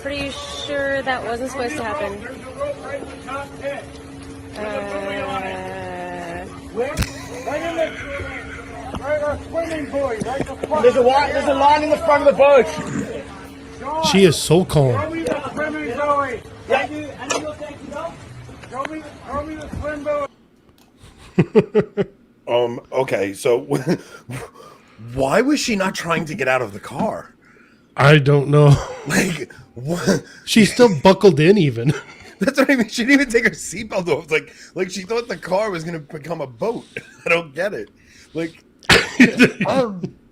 Pretty sure that wasn't supposed to happen. There's a line in the front of the boat. She is so calm. Okay, so why was she not trying to get out of the car? I don't know. Like, what? She's still buckled in even. That's what I mean. She didn't even take her seatbelt off. Like she thought the car was going to become a boat. I don't get it. Like,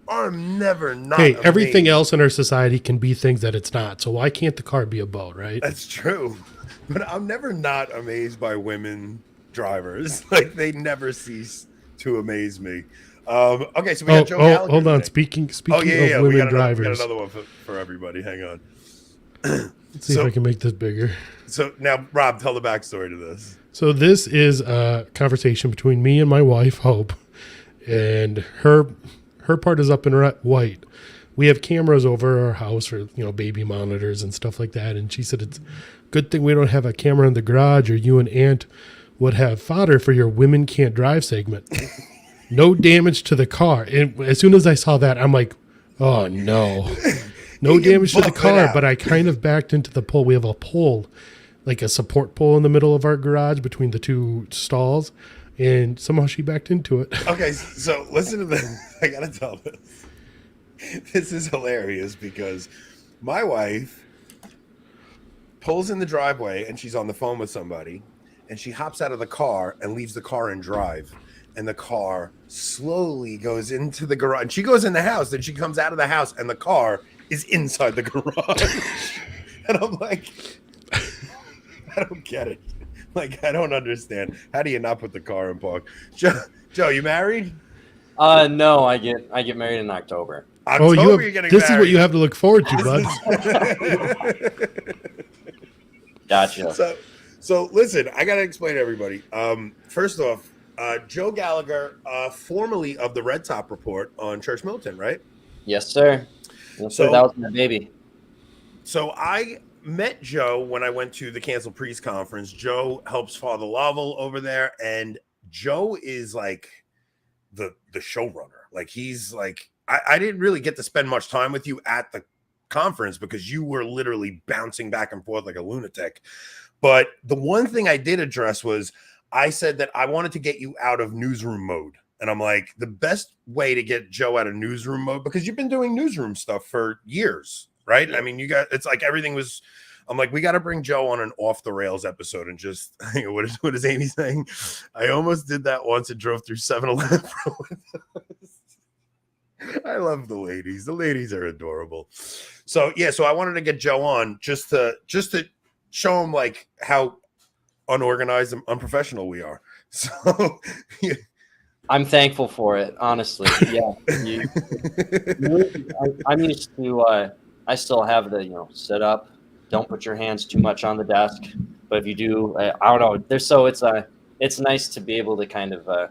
I'm never not. Hey, amazed. everything else in our society can be things that it's not. So why can't the car be a boat, right? That's true. But I'm never not amazed by women drivers. Like, they never cease to amaze me. Okay, so we got Joe Gallagher hold on. today. Speaking Oh, of we women got drivers. we got another one for everybody. Hang on. Let's see if I can make this bigger. So now, Rob, tell the backstory to this. So this is a conversation between me and my wife, Hope, and her part is up in white. We have cameras over our house for, baby monitors and stuff like that. And she said, it's a good thing we don't have a camera in the garage, or you and Aunt would have fodder for your women can't drive segment. No damage to the car. And as soon as I saw that, I'm like, oh no. No damage to the car, but I kind of backed into the pole. We have a pole, like a support pole in the middle of our garage between the two stalls. And somehow she backed into it. Okay, so listen to this. I gotta tell this. This is hilarious because my wife pulls in the driveway and she's on the phone with somebody, and she hops out of the car and leaves the car in drive. And the car slowly goes into the garage. And she goes in the house, then she comes out of the house, and the car is inside the garage. And I'm like, I don't get it. Like, I don't understand. How do you not put the car in park? Joe, you married? No, I get married in October. You're getting this married. is what you have to look forward to, bud. Gotcha. So listen, I gotta explain to everybody. First off, Joe Gallagher, formerly of the Red Top Report on Church Militant, right? Yes, sir. That was my baby. So I met Joe when I went to the Cancel Priest conference. Joe helps Father Lovell over there, and Joe is like the showrunner. Like, he's like, I didn't really get to spend much time with you at the conference because you were literally bouncing back and forth like a lunatic. But the one thing I did address was I said that I wanted to get you out of newsroom mode. And I'm like, the best way to get Joe out of newsroom mode, because you've been doing newsroom stuff for years, right? I mean, it's like everything was, I'm like, we got to bring Joe on an off the rails episode and just, what is Amy saying? I almost did that once and drove through 7-Eleven. I love the ladies. The ladies are adorable. So I wanted to get Joe on just to show him like how unorganized and unprofessional we are. So yeah. I'm thankful for it, honestly. Yeah. I'm used to, I still have the, sit up, don't put your hands too much on the desk. But if you do, I don't know. It's nice to be able to kind of,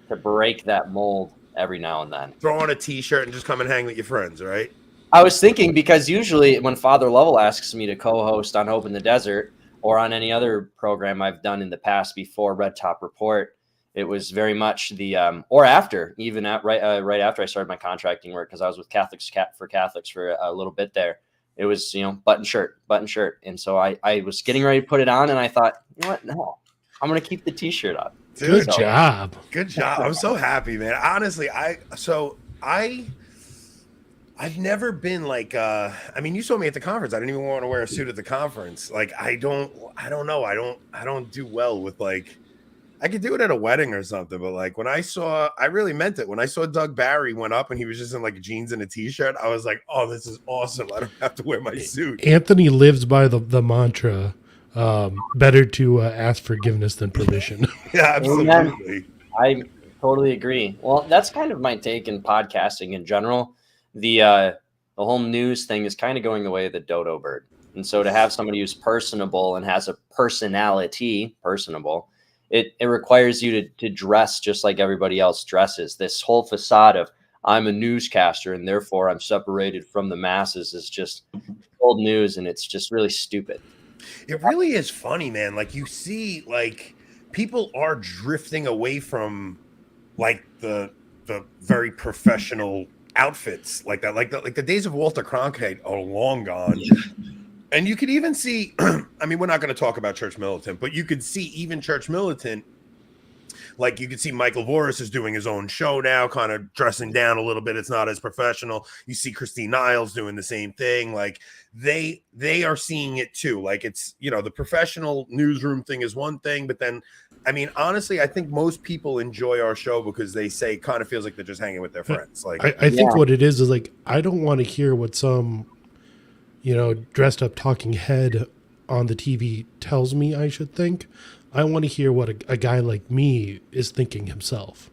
to break that mold every now and then. Throw on a t-shirt and just come and hang with your friends, right? I was thinking, because usually when Father Lovell asks me to co-host on Hope in the Desert or on any other program I've done in the past before Red Top Report, it was very much the or after, even right after I started my contracting work, because I was with Catholics for Catholics for a little bit there. It was, button shirt. And so I was getting ready to put it on, and I thought, you know what? No, I'm going to keep the t-shirt on. Good job. Good job. I'm so happy, man. Honestly, I've never been like, I mean, you saw me at the conference. I didn't even want to wear a suit at the conference. Like, I don't know. I don't do well with, like, I could do it at a wedding or something, but like when I really meant it. When I saw Doug Barry went up and he was just in like jeans and a t-shirt, I was like, oh, this is awesome. I don't have to wear my suit. Anthony lives by the mantra, better to ask forgiveness than permission. Yeah, absolutely. I totally agree. Well, that's kind of my take in podcasting in general. The whole news thing is kind of going the way of the dodo bird. And so to have somebody who's personable and has a personality, personable, it requires you to dress just like everybody else dresses. This whole facade of I'm a newscaster and therefore I'm separated from the masses is just old news, and it's just really stupid. It really is funny, man. Like you see, like people are drifting away from like the very professional outfits like that. Like the days of Walter Cronkite are long gone. And you could even see, I mean, we're not going to talk about Church Militant, but you could see even Church Militant, like you could see Michael Voris is doing his own show now, kind of dressing down a little bit. It's not as professional. You see Christine Niles doing the same thing. Like they are seeing it too. Like it's, you know, the professional newsroom thing is one thing, but then, I mean, honestly, I think most people enjoy our show because they say it kind of feels like they're just hanging with their friends. Like I think what it is like, I don't want to hear what some, you know, dressed up talking head on the TV tells me I should think. I want to hear what a guy like me is thinking himself.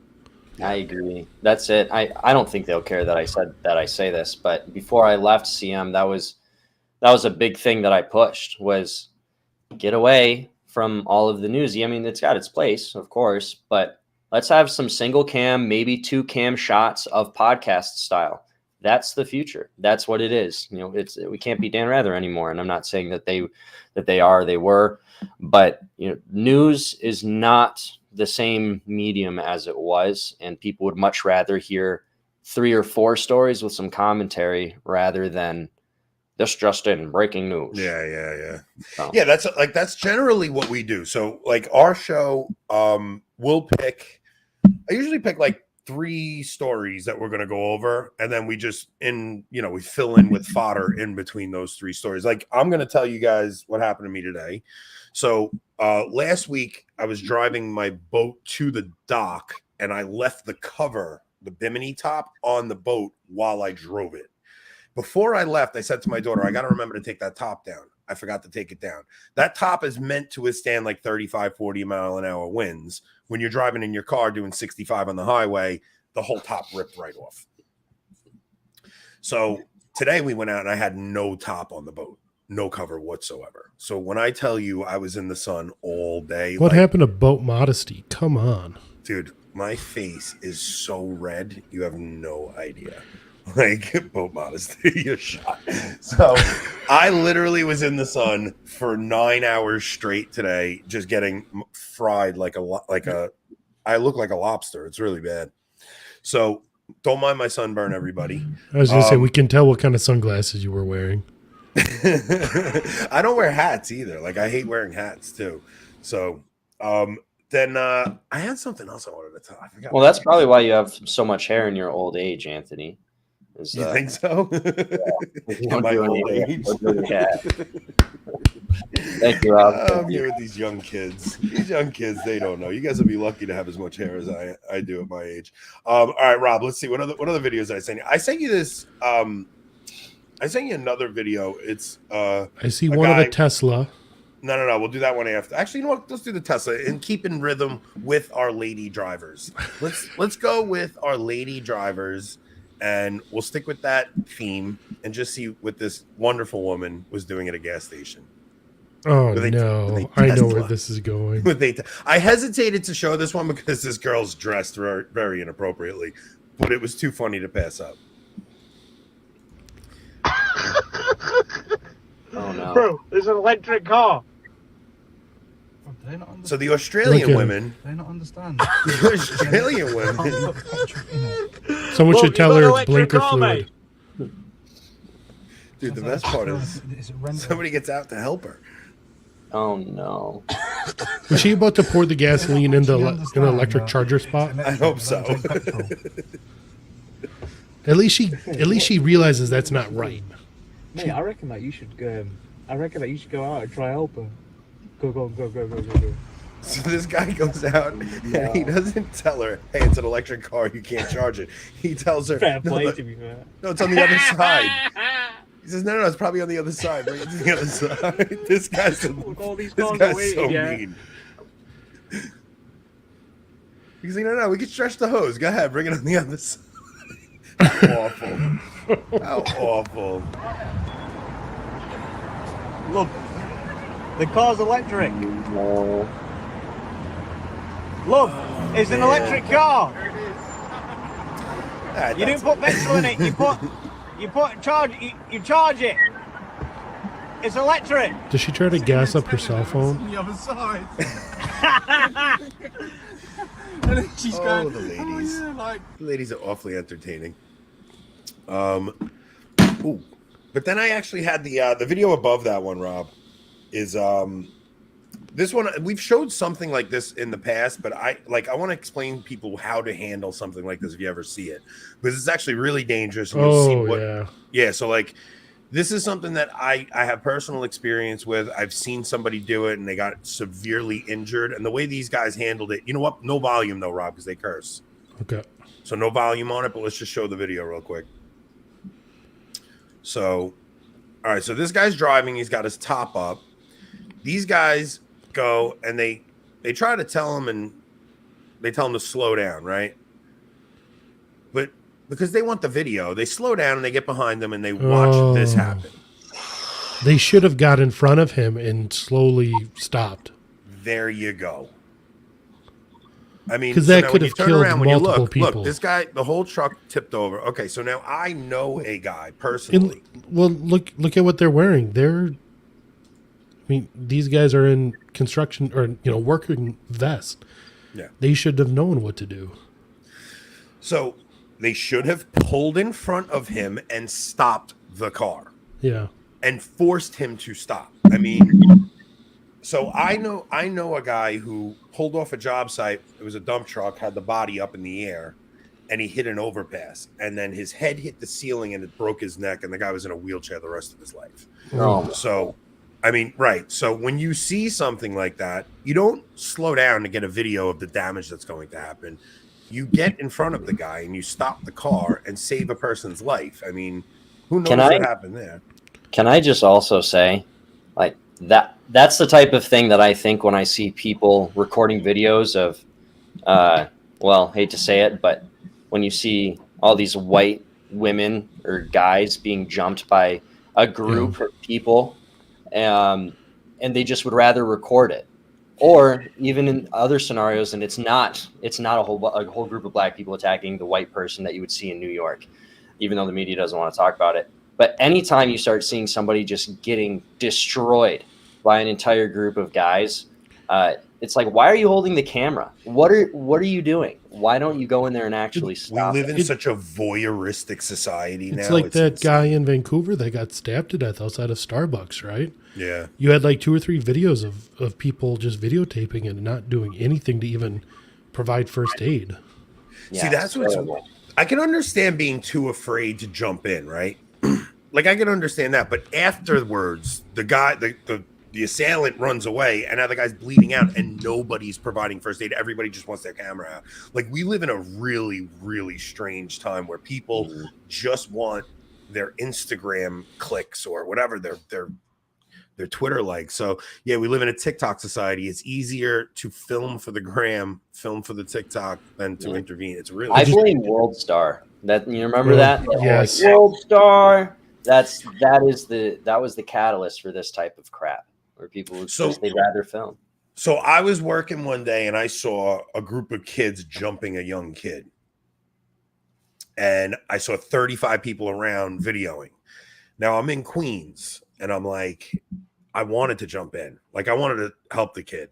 I agree. That's it. I don't think they'll care that I say this, but before I left CM, that was a big thing that I pushed, was get away from all of the newsy. I mean, it's got its place, of course, but let's have some single cam, maybe 2 cam shots of podcast style. That's the future. That's what it is. You know, we can't be Dan Rather anymore. And I'm not saying that they were, but you know, news is not the same medium as it was. And people would much rather hear 3 or 4 stories with some commentary rather than this just in breaking news. Yeah. So. Yeah, that's generally what we do. So like our show, I usually pick like 3 stories that we're going to go over, and then we just we fill in with fodder in between those 3 stories. Like I'm going to tell you guys what happened to me today. So last week I was driving my boat to the dock, and I left the cover, the bimini top, on the boat while I drove it. Before I left, I said to my daughter, I got to remember to take that top down. I forgot to take it down. That top is meant to withstand like 35, 40 mile an hour winds. When you're driving in your car doing 65 on the highway, the whole top ripped right off. So today we went out and I had no top on the boat, no cover whatsoever. So when I tell you I was in the sun all day. What happened to boat modesty? Come on. Dude, my face is so red. You have no idea. Like boat modesty, you're shot. So I literally was in the sun for 9 hours straight today, just getting fried I look like a lobster. It's really bad. So don't mind my sunburn, everybody. I was going to say, we can tell what kind of sunglasses you were wearing. I don't wear hats either. Like I hate wearing hats too. So then I had something else I wanted to tell. I forgot. Well, that's probably why you have so much hair in your old age, Anthony. You think so? Yeah. My old age. Yeah. Thank you, Rob. I'm here with these young kids. These young kids, they don't know. You guys will be lucky to have as much hair as I do at my age. All right, Rob, let's see. What other videos did I send you? I sent you this. I sent you another video. It's I see one of a Tesla. No. We'll do that one after. Actually, you know what? Let's do the Tesla and keep in rhythm with our lady drivers. Let's go with our lady drivers. And we'll stick with that theme and just see what this wonderful woman was doing at a gas station. Oh, no. I know where this is going. I hesitated to show this one because this girl's dressed very, very inappropriately, but it was too funny to pass up. Oh, no. Bro, there's an electric car. So the Australian women. They don't understand. The Australian women. Someone should tell her it's blinker fluid. Dude, the best part is somebody gets out to help her. Oh no! Was she about to pour the gasoline in the electric charger spot? I hope so. At least she realizes that's not right. Mate, I reckon that you should go. Go out and try help her. Go. So this guy goes out and he doesn't tell her, hey, it's an electric car, you can't charge it. He tells her, Fair play to be fair. No, it's on the other side. He says, no, it's probably on the other side. Bring it to the other side. This guy's so mean. He's like, no, we can stretch the hose. Go ahead, bring it on the other side. Awful. How awful. Look, the car's electric. No. Love, it's an electric car. You That's- didn't put petrol in it. You charge it. It's electric. Does she try to gas up her cell phone? On the other side. She's Oh, the ladies. yeah, like, The ladies are awfully entertaining. Ooh. But then I actually had the video above that one, Rob, is this one. We've showed something like this in the past, but I want to explain people how to handle something like this if you ever see it, because it's actually really dangerous. And you'll see Yeah. So like, this is something that I have personal experience with. I've seen somebody do it and they got severely injured. And the way these guys handled it, you know what? No volume though, Rob, because they curse. Okay. So no volume on it, but let's just show the video real quick. So, all right. So this guy's driving. He's got his top up. These guys go and they try to tell him, and they tell him to slow down, right? But because they want the video, they slow down and they get behind them and they watch this happen. They should have got in front of him and slowly stopped. There you go. I mean, because that now could when have you turn killed around, when you multiple look, people. this guy, the whole truck tipped over. Okay, so now I know a guy personally. Well, look at what they're wearing. These guys are in construction or working vest. Yeah, they should have known what to do. So they should have pulled in front of him and stopped the car. Yeah, and forced him to stop. I mean, so I know a guy who pulled off a job site. It was a dump truck, had the body up in the air, and he hit an overpass. And then his head hit the ceiling and it broke his neck. And the guy was in a wheelchair the rest of his life. Oh. So, I mean, right. So when you see something like that, you don't slow down to get a video of the damage that's going to happen. You get in front of the guy and you stop the car and save a person's life. I mean, who knows what happened there? Can I just also say, like, that's the type of thing that I think when I see people recording videos of, hate to say it, but when you see all these white women or guys being jumped by a group of people, and they just would rather record it. Or even in other scenarios, and it's not a whole group of black people attacking the white person that you would see in New York, even though the media doesn't want to talk about it. But anytime you start seeing somebody just getting destroyed by an entire group of guys, it's like, why are you holding the camera? What are you doing? Why don't you go in there and actually stop? We live in such a voyeuristic society now. It's like that guy in Vancouver that got stabbed to death outside of Starbucks, right? Yeah. You had like 2 or 3 videos of people just videotaping and not doing anything to even provide first aid. Yeah, see, that's what's... I can understand being too afraid to jump in, right? Like, I can understand that. But afterwards, the guy, the assailant runs away, and now the guy's bleeding out, and nobody's providing first aid. Everybody just wants their camera out. Like, we live in a really, really strange time where people just want their Instagram clicks or whatever their Twitter likes. So, yeah, we live in a TikTok society. It's easier to film for the gram, film for the TikTok than to intervene. It's really... I blame World Star. That, you remember that? Yes. Like, World Star. That was the catalyst for this type of crap, where people would they'd rather film. So I was working one day and I saw a group of kids jumping a young kid. And I saw 35 people around videoing. Now I'm in Queens and I'm like, I wanted to jump in. Like, I wanted to help the kid.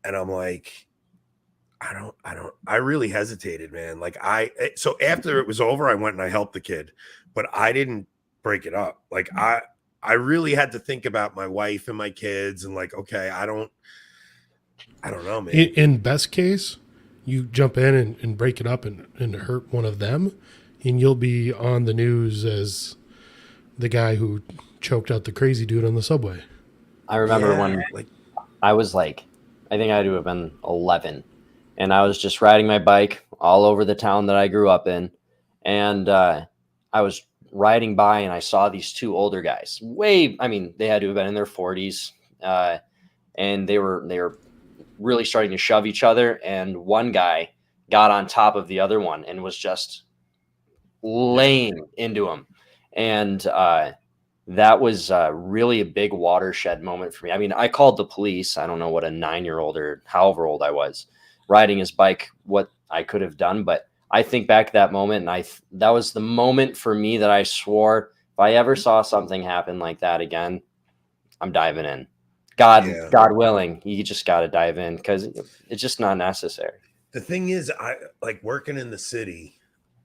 And I'm like, I really hesitated, man. Like, so after it was over, I went and I helped the kid, but I didn't break it up. Like, I really had to think about my wife and my kids and like, okay, I don't know, man. In best case, you jump in and break it up and hurt one of them, and you'll be on the news as the guy who choked out the crazy dude on the subway. I remember when I was like, I think I had to have been 11, and I was just riding my bike all over the town that I grew up in, and I was riding by and I saw these 2 older guys. They had to have been in their 40s, and they were really starting to shove each other. And one guy got on top of the other one and was just laying into him. And that was really a big watershed moment for me. I mean, I called the police. I don't know what a 9-year-old or however old I was. riding his bike what I could have done. But I think back to that moment, and that was the moment for me that I swore if I ever saw something happen like that again, I'm diving in. God willing, you just got to dive in because it's just not necessary. The thing is, I like working in the city.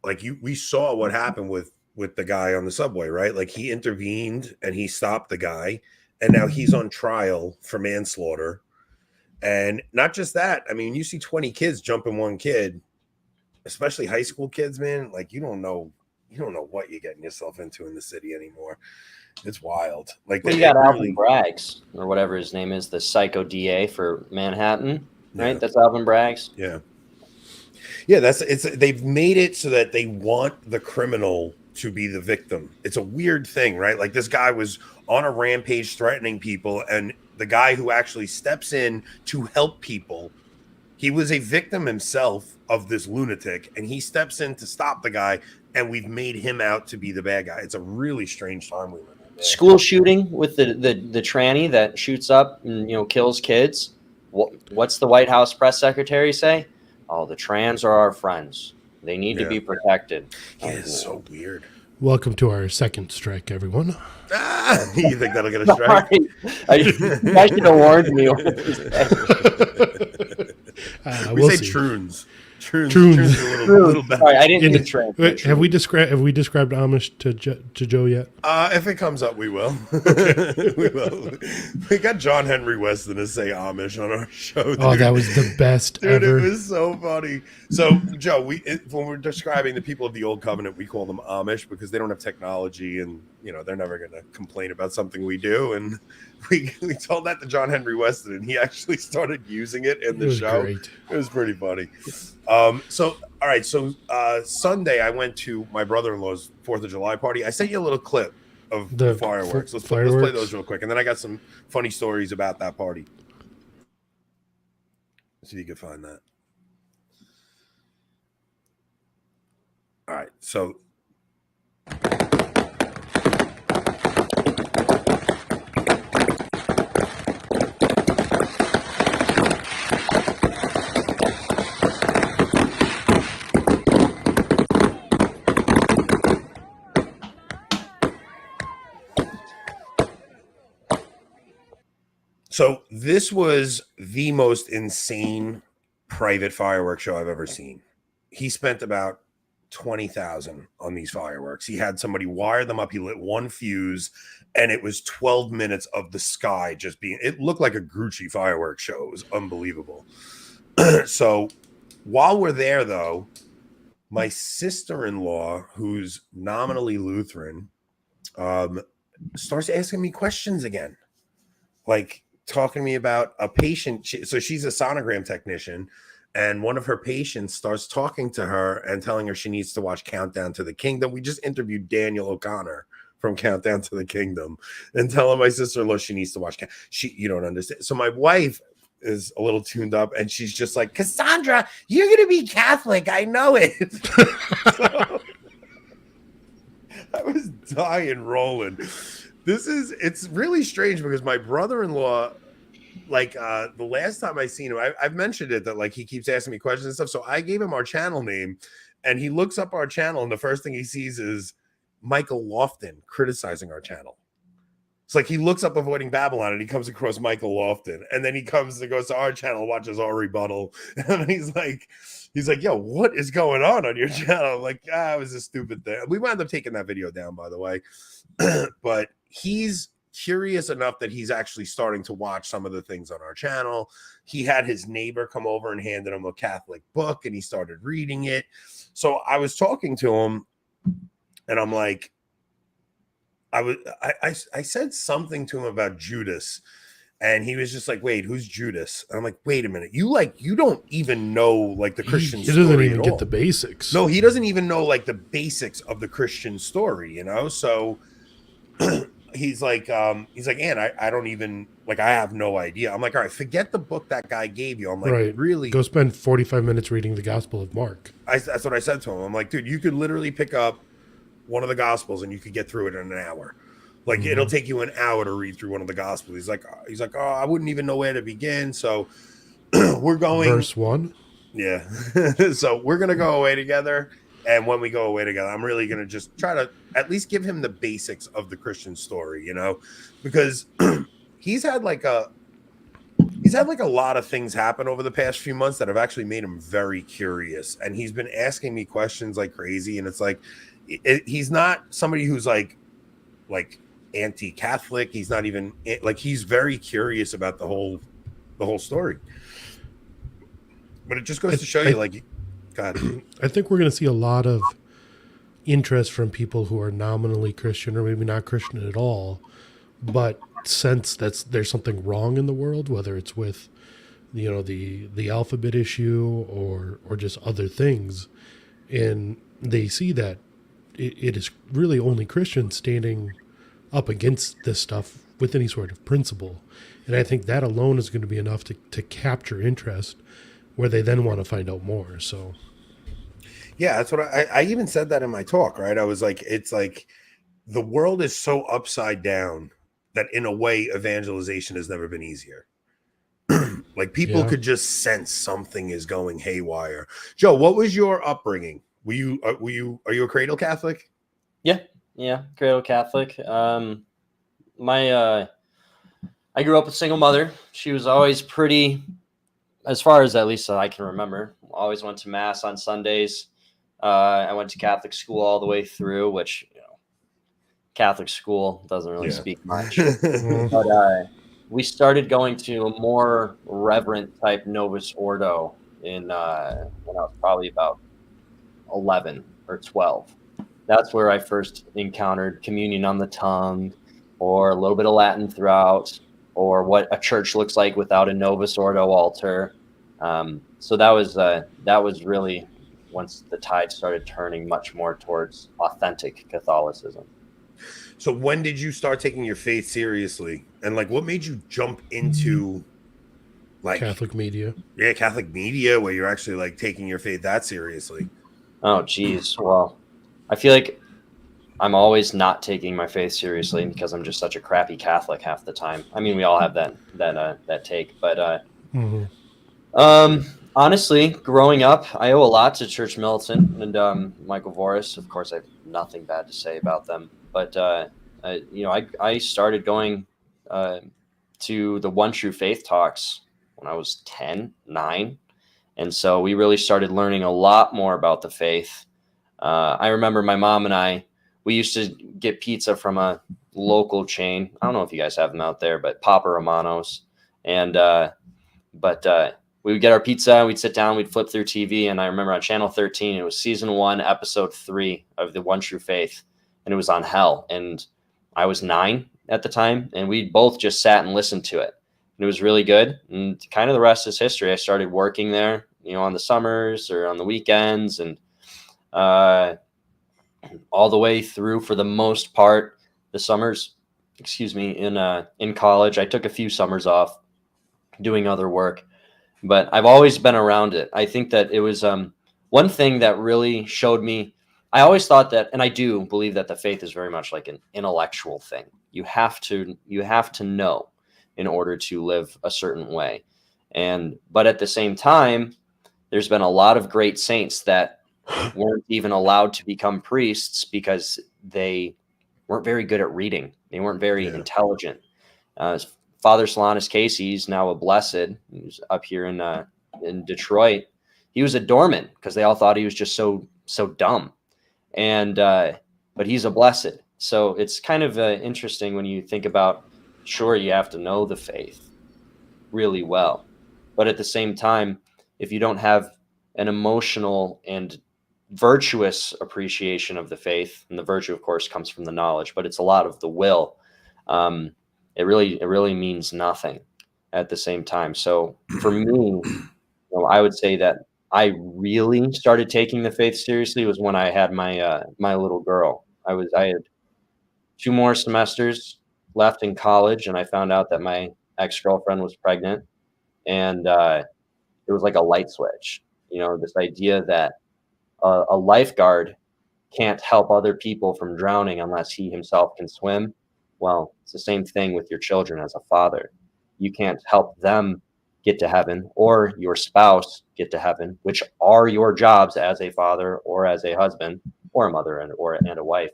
Like we saw what happened with the guy on the subway, right? Like he intervened and he stopped the guy, and now he's on trial for manslaughter. And not just that, I mean, you see 20 kids jumping one kid, especially high school kids, man. Like you don't know what you're getting yourself into in the city anymore. It's wild. Like you got Alvin Bragg's or whatever his name is, the psycho DA for Manhattan, right? Yeah. That's Alvin Bragg's. Yeah. Yeah, they've made it so that they want the criminal to be the victim. It's a weird thing, right? Like this guy was on a rampage threatening people, and the guy who actually steps in to help people, he was a victim himself of this lunatic, and he steps in to stop the guy, and we've made him out to be the bad guy. It's a really strange time we live in. School shooting with the tranny that shoots up and kills kids. What's the White House press secretary say? Oh, the trans are our friends. They need to be protected. Yeah, it's so weird. Welcome to our second strike, everyone. You think that'll get a strike? I should have warned me. We say troons. Troons. A little better. Sorry, I didn't mean trans. Have we described Amish to Joe yet? If it comes up, we will. We will. We got John Henry Weston to say Amish on our show. Dude. Oh, that was the best dude, ever. It was so funny. So, Joe, when we're describing the people of the Old Covenant, we call them Amish because they don't have technology, and they're never going to complain about something we do. And we told that to John Henry Weston, and he actually started using it in the show. Great. It was pretty funny. So all right. So Sunday, I went to my brother-in-law's 4th of July party. I sent you a little clip of the fireworks. Let's play those real quick, and then I got some funny stories about that party. Let's see if you can find that. All right. So. So this was the most insane private fireworks show I've ever seen. He spent about $20,000 on these fireworks. He had somebody wire them up. He lit one fuse, and it was 12 minutes of the sky just being. It looked like a Grucci fireworks show. It was unbelievable. So while we're there, though, my sister-in-law, who's nominally Lutheran, starts asking me questions again, like talking to me about a patient. So she's a sonogram technician, and one of her patients starts talking to her and telling her she needs to watch Countdown to the Kingdom. We just interviewed Daniel O'Connor from Countdown to the Kingdom, and telling my sister-in-law she needs to watch. You don't understand. So my wife is a little tuned up, and she's just like, Cassandra, you're going to be Catholic. I know it. So, I was dying rolling. It's really strange because my brother-in-law, like the last time I seen him, I've mentioned it that like he keeps asking me questions and stuff. So I gave him our channel name, and he looks up our channel, and the first thing he sees is Michael Lofton criticizing our channel. It's like he looks up Avoiding Babylon, and he comes across Michael Lofton, and then he goes to our channel, watches our rebuttal, and he's like, yo, what is going on your channel? I'm like, it was a stupid thing. We wound up taking that video down, by the way, but he's curious enough that he's actually starting to watch some of the things on our channel. He had his neighbor come over and handed him a Catholic book, and he started reading it. So I was talking to him, and I'm like, I said something to him about Judas, and he was just like, wait, who's Judas? And I'm like, wait a minute, you don't even know like the Christian story. He doesn't even get the basics. No, he doesn't even know like the basics of the Christian story, So he's like, Ann, I don't even like, I have no idea. I'm like, all right, forget the book that guy gave you. I'm like, right. Really? Go spend 45 minutes reading the Gospel of Mark. That's what I said to him. I'm like, dude, you could literally pick up one of the Gospels and you could get through it in an hour. Like it'll take you an hour to read through one of the Gospels. He's like, oh, I wouldn't even know where to begin. So we're going verse 1. Yeah. So we're going to go away together. And when we go away together, I'm really going to just try to at least give him the basics of the Christian story, you know, because he's had like a lot of things happen over the past few months that have actually made him very curious. And he's been asking me questions like crazy. And it's like, he's not somebody who's like anti-Catholic. He's not even like, he's very curious about the whole story. But it just goes to show you, like, God. I think we're going to see a lot of interest from people who are nominally Christian or maybe not Christian at all, but sense that there's something wrong in the world, whether it's with, you know, the alphabet issue or just other things. And they see that it is really only Christians standing up against this stuff with any sort of principle. And I think that alone is going to be enough to capture interest where they then want to find out more. So, yeah, that's what I even said that in my talk, right? I was like, it's like the world is so upside down that in a way evangelization has never been easier. Like people could just sense something is going haywire. Joe, what was your upbringing? Are you a cradle Catholic? Yeah, cradle Catholic. I grew up with a single mother. She was always pretty, as far as at least I can remember, always went to mass on Sundays. I went to Catholic school all the way through, which, you know, Catholic school doesn't really speak much. But we started going to a more reverent type Novus Ordo when I was probably about 11 or 12. That's where I first encountered communion on the tongue, or a little bit of Latin throughout, or what a church looks like without a Novus Ordo altar. So that was really once the tide started turning much more towards authentic Catholicism. So when did you start taking your faith seriously? And like, what made you jump into like Catholic media? Yeah, Catholic media, where you're actually like taking your faith that seriously. Oh, geez. Well, I feel like I'm always not taking my faith seriously because I'm just such a crappy Catholic half the time. I mean, we all have that take, but honestly, growing up, I owe a lot to Church Militant and Michael Voris. Of course, I have nothing bad to say about them, but I started going to the One True Faith talks when I was 9. And so we really started learning a lot more about the faith. I remember my mom and we used to get pizza from a local chain. I don't know if you guys have them out there, but Papa Romano's. And we would get our pizza, we'd sit down, we'd flip through TV. And I remember on Channel 13, it was season 1, episode 3 of the One True Faith. And it was on hell. And I was 9 at the time. And we both just sat and listened to it. And it was really good. And kind of the rest is history. I started working there, on the summers or on the weekends, and all the way through, for the most part, the summers, in college. I took a few summers off doing other work, but I've always been around it. I think that it was one thing that really showed me. I always thought that, and I do believe that the faith is very much like an intellectual thing. You have to know in order to live a certain way. But at the same time, there's been a lot of great saints that weren't even allowed to become priests because they weren't very good at reading. They weren't very intelligent. Father Solanus Casey's now a blessed, who's up here in Detroit. He was a doorman because they all thought he was just so dumb. But he's a blessed. So it's kind of interesting when you think about, sure, you have to know the faith really well. But at the same time, if you don't have an emotional and virtuous appreciation of the faith, and the virtue, of course, comes from the knowledge, but it's a lot of the will, it really means nothing at the same time. So for me, I would say that I really started taking the faith seriously was when I had my little girl. I had 2 more semesters left in college, and I found out that my ex-girlfriend was pregnant, and it was like a light switch. This idea that a lifeguard can't help other people from drowning unless he himself can swim. Well, it's the same thing with your children as a father. You can't help them get to heaven, or your spouse get to heaven, which are your jobs as a father or as a husband or a mother and a wife,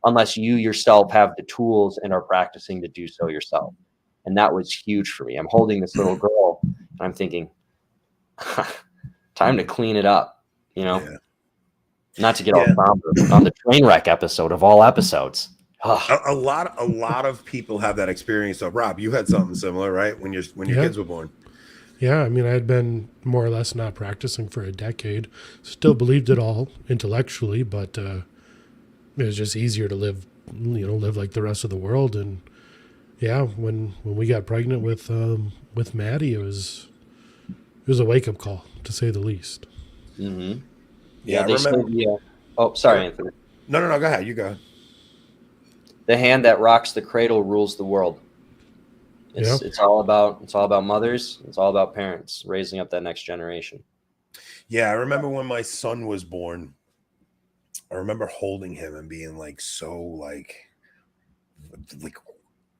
unless you yourself have the tools and are practicing to do so yourself. And that was huge for me. I'm holding this little girl and I'm thinking, time to clean it up, Yeah. Not to get all somber on the train wreck episode of all episodes. A lot of people have that experience. So Rob, you had something similar, right? When your kids were born. Yeah, I mean, I had been more or less not practicing for a decade. Still believed it all intellectually, but it was just easier to live like the rest of the world. And yeah, when we got pregnant with Maddie, it was a wake up call, to say the least. Mm-hmm. Yeah, I they remember. say oh, sorry, Anthony. No, go ahead. You go. The hand that rocks the cradle rules the world. It's all about mothers. It's all about parents raising up that next generation. Yeah, I remember when my son was born. I remember holding him and being like so like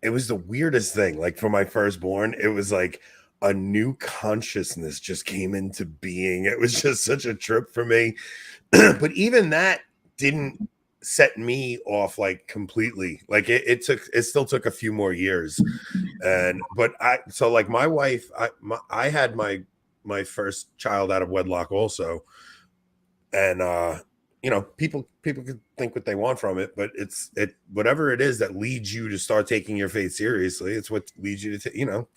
it was the weirdest thing. Like for my firstborn, it was like a new consciousness just came into being. It was just such a trip for me. But even that didn't set me off like completely. Like it still took a few more years. But my wife, I had my first child out of wedlock also. And people can think what they want from it, but whatever it is that leads you to start taking your faith seriously, it's what leads you to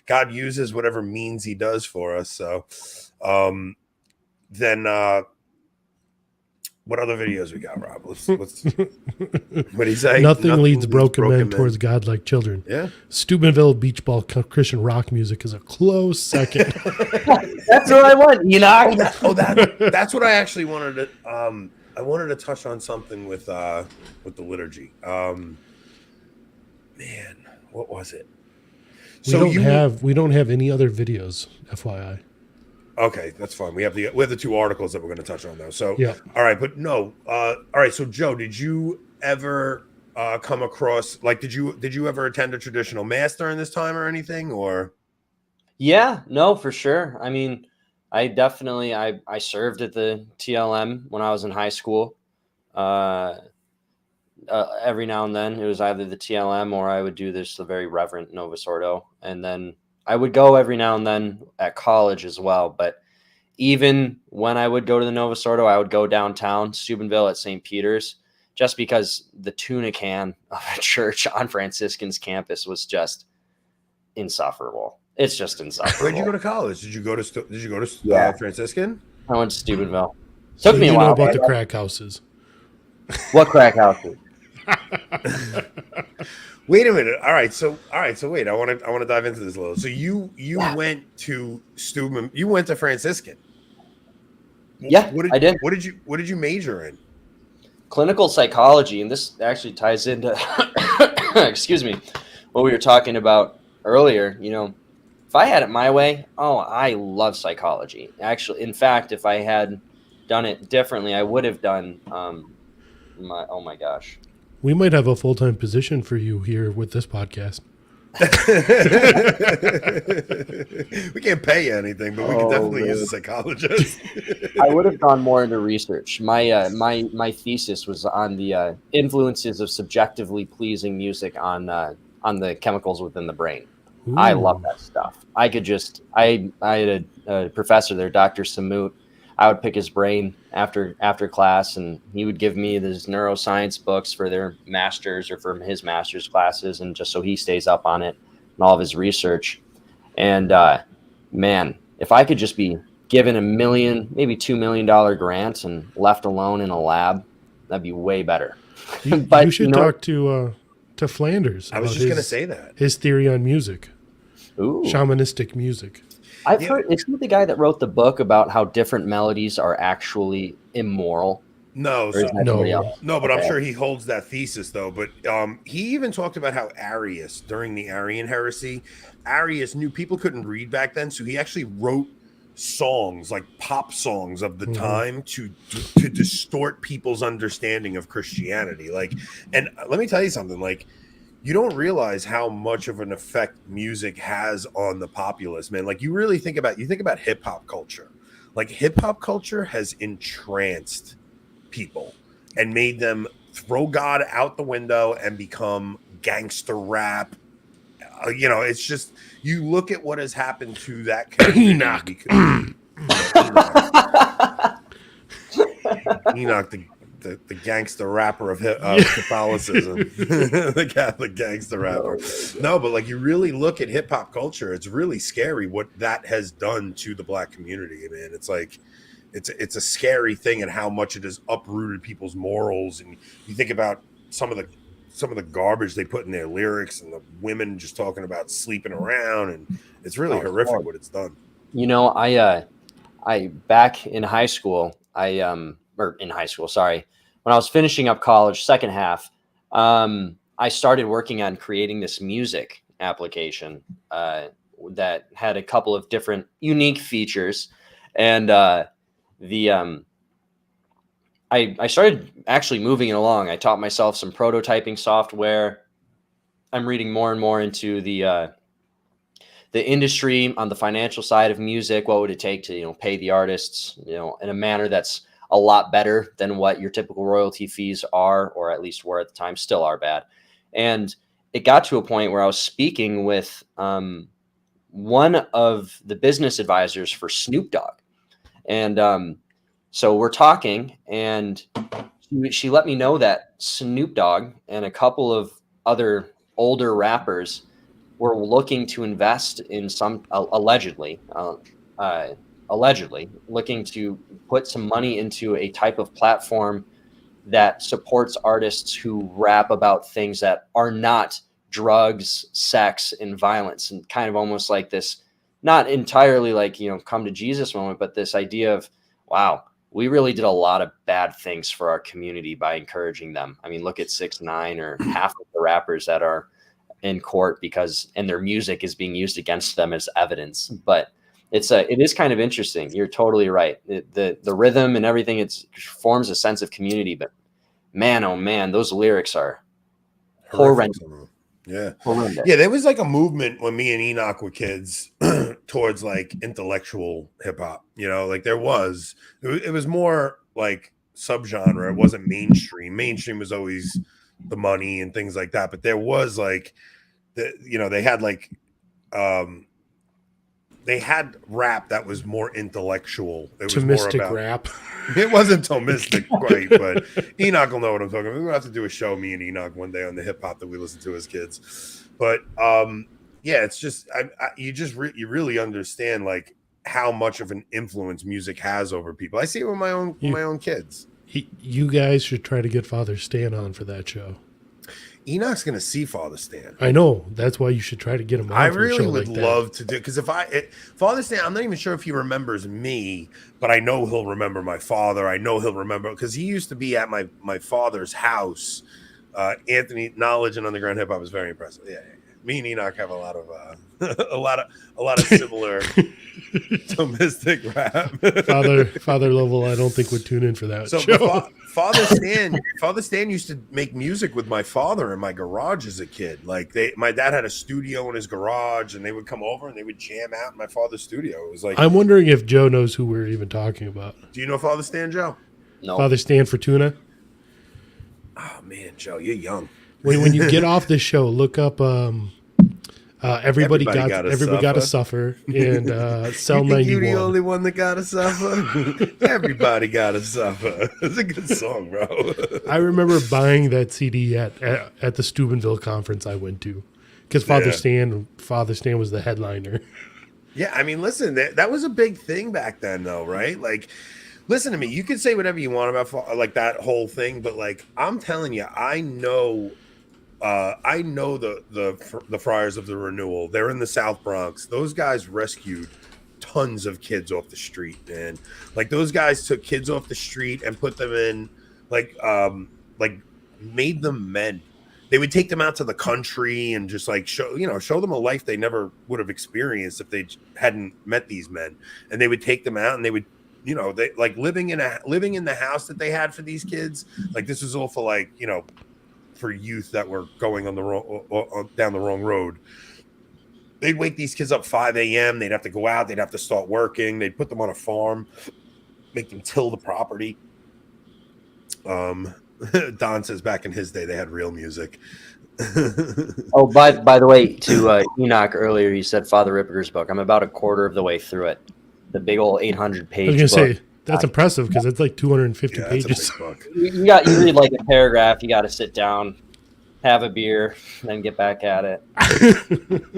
God uses whatever means he does for us. So then what other videos we got, Rob? Let's what do you say? Nothing leads broken men towards God like children. Yeah. Steubenville beach ball Christian rock music is a close second. That's where I went, Enoch. That's what I actually wanted to. I wanted to touch on something with the liturgy. Man, what was it? We don't have any other videos, FYI. Okay, that's fine. We have the two articles that we're going to touch on though. So yeah. All right, but no. All right. So Joe, did you ever come across did you ever attend a traditional mass during this time or anything or? Yeah, no, for sure. I mean, I definitely I served at the TLM when I was in high school. Every now and then it was either the TLM or I would do the very reverent Novus Ordo, and then I would go every now and then at college as well. But even when I would go to the Novus Ordo, I would go downtown Steubenville at St. Peter's, just because the tuna can of a church on Franciscan's campus was just insufferable. It's just insufferable. Where'd you go to college? Did you go to Franciscan? I went to Steubenville. Took me a you while. Know about the crack houses. What crack houses? Wait a minute. All right. So wait. I want to dive into this a little. So you went to Steuben. You went to Franciscan. Yeah, I did. What did you major in? Clinical psychology, and this actually ties into excuse me, what we were talking about earlier. If I had it my way, I love psychology. Actually, in fact, if I had done it differently, I would have done oh my gosh. We might have a full-time position for you here with this podcast. We can't pay you anything, but we can definitely use a psychologist. I would have gone more into research. My thesis was on the influences of subjectively pleasing music on the chemicals within the brain. Ooh. I love that stuff. I had a professor there, Dr. Samut. I would pick his brain after class, and he would give me these neuroscience books for their masters or for his master's classes, and just so he stays up on it and all of his research. And man, if I could just be given $1 million, maybe $2 million grant and left alone in a lab, that'd be way better. You should talk to Flanders. I was just going to say that. His theory on music. Ooh. Shamanistic music. I've heard, isn't he the guy that wrote the book about how different melodies are actually immoral? No, no, but I'm sure he holds that thesis though. But he even talked about how Arius, during the Arian heresy, Arius knew people couldn't read back then, so he actually wrote songs, like pop songs of the time, to distort people's understanding of Christianity. And let me tell you something, you don't realize how much of an effect music has on the populace, man. Like you really think about hip hop culture. Like hip hop culture has entranced people and made them throw God out the window and become gangster rap. It's just, you look at what has happened to that community. Enoch, the gangster rapper of Catholicism, the Catholic gangster rapper. No, but like you really look at hip hop culture, it's really scary what that has done to the black community, man. It's like it's a scary thing and how much it has uprooted people's morals. And you think about some of the garbage they put in their lyrics and the women just talking about sleeping around, and it's really horrific what it's done. I back in high school, sorry, when I was finishing up college, second half, I started working on creating this music application that had a couple of different unique features. And I started actually moving it along. I taught myself some prototyping software. I'm reading more and more into the industry on the financial side of music. What would it take to, pay the artists, in a manner that's a lot better than what your typical royalty fees are, or at least were at the time, still are bad. And it got to a point where I was speaking with one of the business advisors for Snoop Dogg. And so we're talking, and she let me know that Snoop Dogg and a couple of other older rappers were looking to invest in some, allegedly looking to put some money into a type of platform that supports artists who rap about things that are not drugs, sex, and violence, and kind of almost like this, not entirely like, come to Jesus moment, but this idea of, wow, we really did a lot of bad things for our community by encouraging them. I mean, look at 6ix9ine or half of the rappers that are in court and their music is being used against them as evidence. But it is kind of interesting. You're totally right. The rhythm and everything, it forms a sense of community, but man, oh man, those lyrics are horrendous. Yeah. Horrendous. Yeah. There was like a movement when me and Enoch were kids towards like intellectual hip hop, like it was more like subgenre. It wasn't mainstream. Mainstream was always the money and things like that. But there was like, they had like, they had rap that was more intellectual. It was Thomistic more about rap. It wasn't Thomistic quite, but Enoch will know what I'm talking about. We're gonna have to do a show, me and Enoch, one day on the hip hop that we listened to as kids. But yeah, it's just you really understand like how much of an influence music has over people. I see it with my own kids. You guys should try to get Father Stan on for that show. Enoch's going to see Father Stan. I know. That's why you should try to get him on. I really would love to do, because Father Stan, I'm not even sure if he remembers me, but I know he'll remember my father. I know he'll remember, because he used to be at my father's house. Anthony, knowledge and underground hip hop is very impressive. Yeah. Me and Enoch have a lot of similar Thomistic rap. Father Level, I don't think would tune in for that. So show. Father Stan used to make music with my father in my garage as a kid. Like my dad had a studio in his garage, and they would come over and they would jam out in my father's studio. It was like, I'm wondering if Joe knows who we're even talking about. Do you know Father Stan, Joe? No. Father Stan Fortuna. Oh man, Joe, you're young. When you get off this show, look up everybody got to suffer and Cell 91. You the only one that gotta suffer? Everybody gotta suffer. It's a good song, bro. I remember buying that CD at the Steubenville conference I went to, because Father Stan was the headliner. Yeah, I mean, listen, that was a big thing back then, though, right? Like, listen to me. You can say whatever you want about like that whole thing, but like I'm telling you, I know the Friars of the Renewal. They're in the South Bronx. Those guys rescued tons of kids off the street, man. Like those guys took kids off the street and put them in like made them men. They would take them out to the country and just like show them a life they never would have experienced if they hadn't met these men. And they would take them out and they would, they like living in the house that they had for these kids. Like this was all for like, for youth that were going on the wrong down the wrong road. They'd wake these kids up 5 a.m. They'd have to go out. They'd have to start working. They'd put them on a farm, make them till the property. Don says back in his day they had real music. Oh, by the way, to Enoch earlier, you said Father Ripper's book. I'm about a quarter of the way through it. The big old 800-page book. I was gonna say that's impressive because it's like 250 pages. It's a big book. You read like a paragraph. You got to sit down, have a beer, then get back at it.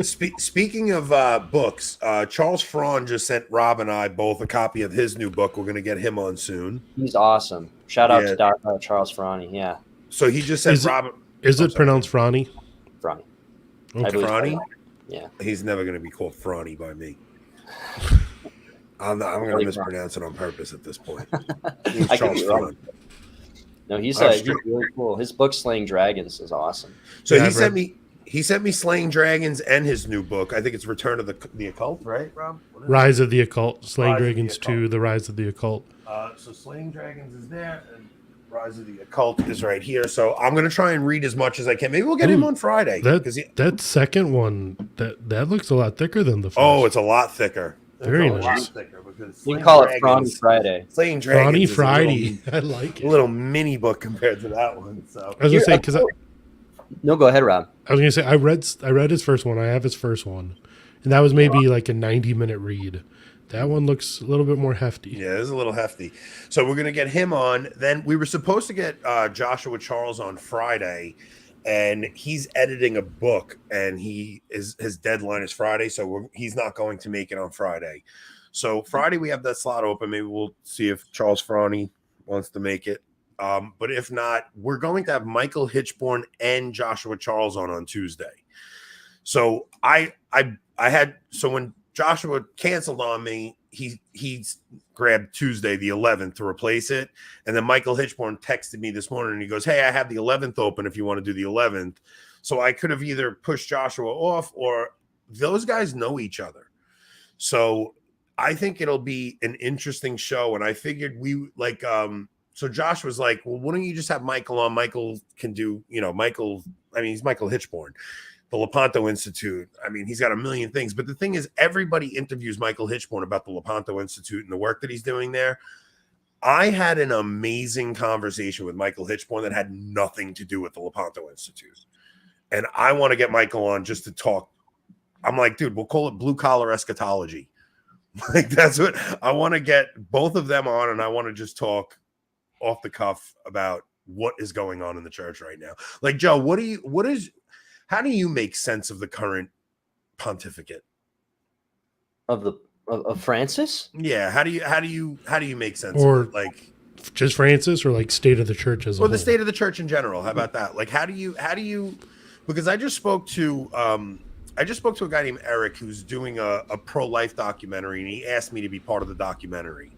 Speaking of books, Charles Fraun just sent Rob and I both a copy of his new book. We're going to get him on soon. He's awesome. Shout out to Dr. Charles Frauni. Yeah. So he just sent Rob. Is it pronounced Franny? Franny. Okay. Franny? Yeah. He's never going to be called Franny by me. I'm going to mispronounce it on purpose at this point. I could be wrong. No, he's really cool. His book Slaying Dragons is awesome. So he sent me Slaying Dragons and his new book. I think it's Return of the Occult, right, Rob? Rise of the Occult. Slaying Dragons 2, The Rise of the Occult. So Slaying Dragons is there, and Rise of the Occult is right here. So I'm going to try and read as much as I can. Maybe we'll get him on Friday. That second one, that looks a lot thicker than the first. Oh, it's a lot thicker. Very nice. We call it Franny Friday. Slaying Dragons. Franny Friday. I like it. A little mini book compared to that one. So I was gonna say because no, go ahead, Rob. I was gonna say I read his first one. I have his first one, and that was maybe like a 90-minute read. That one looks a little bit more hefty. Yeah, it's a little hefty. So we're gonna get him on. Then we were supposed to get Joshua Charles on Friday, and he's editing a book, and his deadline is Friday, so he's not going to make it on Friday. So Friday we have that slot open. Maybe we'll see if Charles Franny wants to make it. But if not, we're going to have Michael Hitchborn and Joshua Charles on Tuesday. So when Joshua canceled on me, he grabbed Tuesday the 11th to replace it. And then Michael Hitchborn texted me this morning and he goes, "Hey, I have the 11th open if you want to do the 11th." So I could have either pushed Joshua off, or those guys know each other. So I think it'll be an interesting show. And I figured so Josh was like, "Well, why don't you just have Michael on? Michael can do, he's Michael Hitchborn, the Lepanto Institute. I mean, he's got a million things. But the thing is, everybody interviews Michael Hitchborn about the Lepanto Institute and the work that he's doing there. I had an amazing conversation with Michael Hitchborn that had nothing to do with the Lepanto Institute. And I want to get Michael on just to talk. I'm like, dude, we'll call it blue collar eschatology. Like, that's what I want to get both of them on. And I want to just talk off the cuff about what is going on in the church right now. Like, Joe, how do you make sense of the current pontificate of Francis? Yeah. How do you make sense or of it? Like just Francis, or like state of the church as a whole? The state of the church in general. How about that? Like, how do you, because I just spoke to a guy named Eric who's doing a pro-life documentary, and he asked me to be part of the documentary.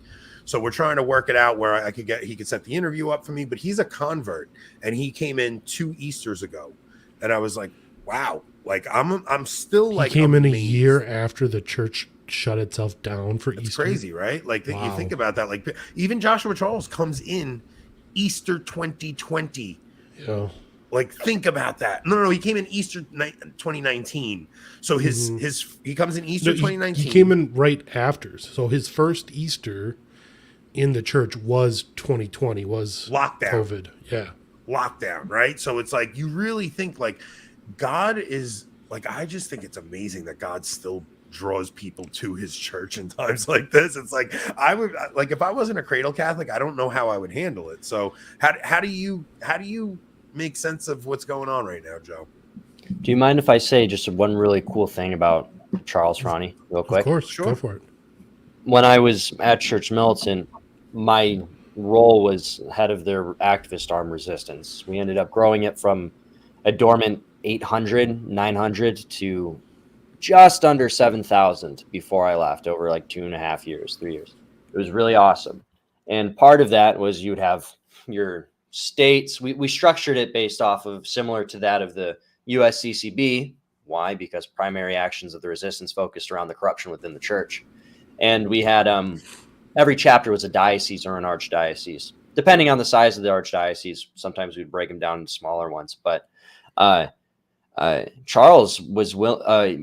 So we're trying to work it out where he could set the interview up for me, but he's a convert and he came in 2 Easters ago. And I was like, wow, like I'm still like, he came amazed. in a year after the church shut itself down for Easter. It's crazy, right? Like, wow. You think about that. Like, even Joshua Charles comes in Easter 2020. Yeah. Like, think about that. No, he came in Easter 2019. So he comes in Easter 2019. He came in right after. So his first Easter in the church was 2020, was lockdown. COVID. Yeah. Lockdown, right? So it's like, you really think like God is like, I just think it's amazing that God still draws people to his church in times like this. It's like, I would, like, if I wasn't a cradle Catholic, I don't know how I would handle it. So how do you make sense of what's going on right now, Joe? Do you mind if I say just one really cool thing about Charles Franny real quick? Of course, sure. Go for it. When I was at Church Militant, my role was head of their activist armed resistance. We ended up growing it from a dormant 800, 900 to just under 7,000 before I left, over like 2.5 years, 3 years. It was really awesome. And part of that was you'd have your states. We structured it based off of similar to that of the USCCB. Why? Because primary actions of the resistance focused around the corruption within the church. And we had every chapter was a diocese or an archdiocese. depending on the size of the archdiocese, sometimes we'd break them down into smaller ones. But Charles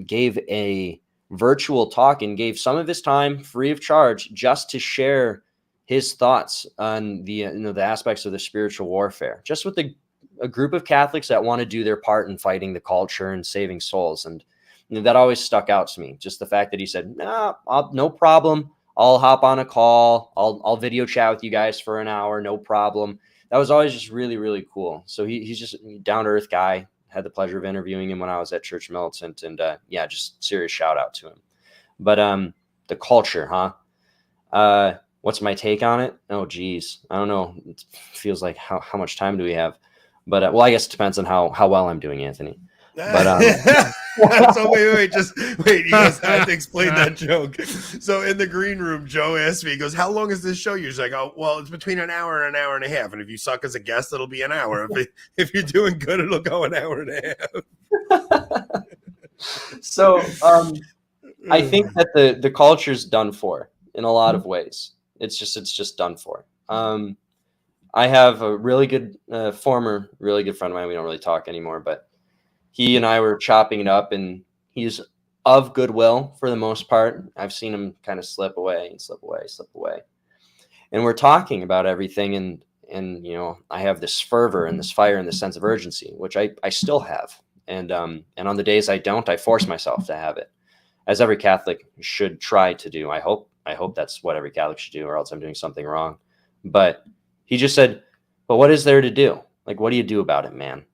gave a virtual talk and gave some of his time free of charge just to share his thoughts on the aspects of the spiritual warfare, just with a group of Catholics that want to do their part in fighting the culture and saving souls. And that always stuck out to me. Just the fact that he said, "Nah, no problem. I'll hop on a call. I'll video chat with you guys for an hour. No problem." That was always just really, really cool. So he's just a down to earth guy. Had the pleasure of interviewing him when I was at Church Militant, and just serious shout out to him. But the culture, huh? What's my take on it? Oh, geez, I don't know. It feels like how much time do we have? But I guess it depends on how well I'm doing, Anthony. But so wait, you guys have to explain that joke. So in the green room, Joe asked me, he goes, "How long is this show?" You're like, "Oh, well, it's between an hour and an hour and a half. And if you suck as a guest, it'll be an hour. If you're doing good, it'll go an hour and a half." So I think that the culture's done for in a lot of ways. It's just done for. I have a really good former really good friend of mine. We don't really talk anymore, but he and I were chopping it up, and he's of goodwill for the most part. I've seen him kind of slip away. And we're talking about everything, and I have this fervor and this fire and this sense of urgency, which I still have. And on the days I don't, I force myself to have it, as every Catholic should try to do. I hope that's what every Catholic should do, or else I'm doing something wrong. But he just said, "But what is there to do? Like, what do you do about it, man?"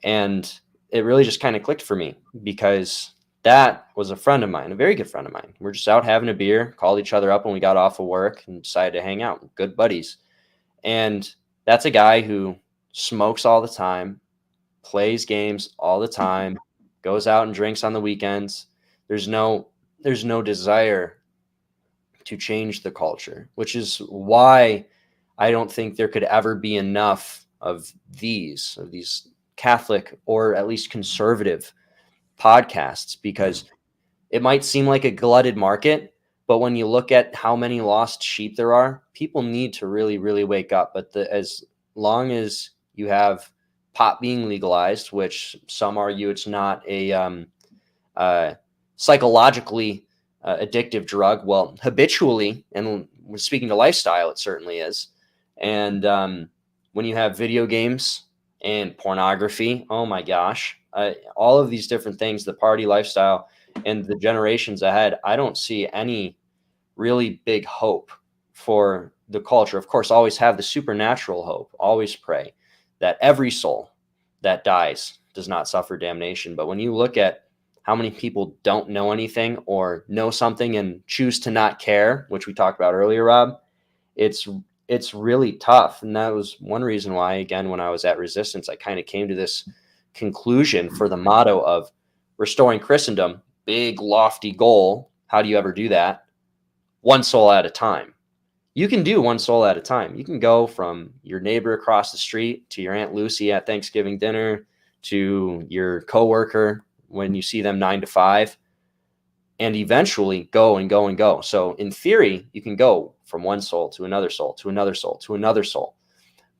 And it really just kind of clicked for me, because that was a friend of mine, a very good friend of mine. We're just out having a beer, called each other up when we got off of work, and decided to hang out. Good buddies. And that's a guy who smokes all the time, plays games all the time, goes out and drinks on the weekends. There's no desire to change the culture, which is why I don't think there could ever be enough of these Catholic or at least conservative podcasts, because it might seem like a glutted market, but when you look at how many lost sheep there are, people need to really, really wake up. But as long as you have pot being legalized, which some argue it's not a psychologically addictive drug, well, habitually, and speaking to lifestyle, it certainly is. And when you have video games and pornography, oh my gosh, all of these different things, the party lifestyle and the generations ahead, I don't see any really big hope for the culture. Of course, always have the supernatural hope, always pray that every soul that dies does not suffer damnation. But when you look at how many people don't know anything or know something and choose to not care, which we talked about earlier, Rob, it's really tough. And that was one reason why, again, when I was at Resistance, I kind of came to this conclusion for the motto of restoring Christendom, big, lofty goal. How do you ever do that? One soul at a time. You can do one soul at a time. You can go from your neighbor across the street to your Aunt Lucy at Thanksgiving dinner to your coworker when you see them 9 to 5, and eventually go and go and go. So in theory, you can go from one soul to another soul, to another soul, to another soul.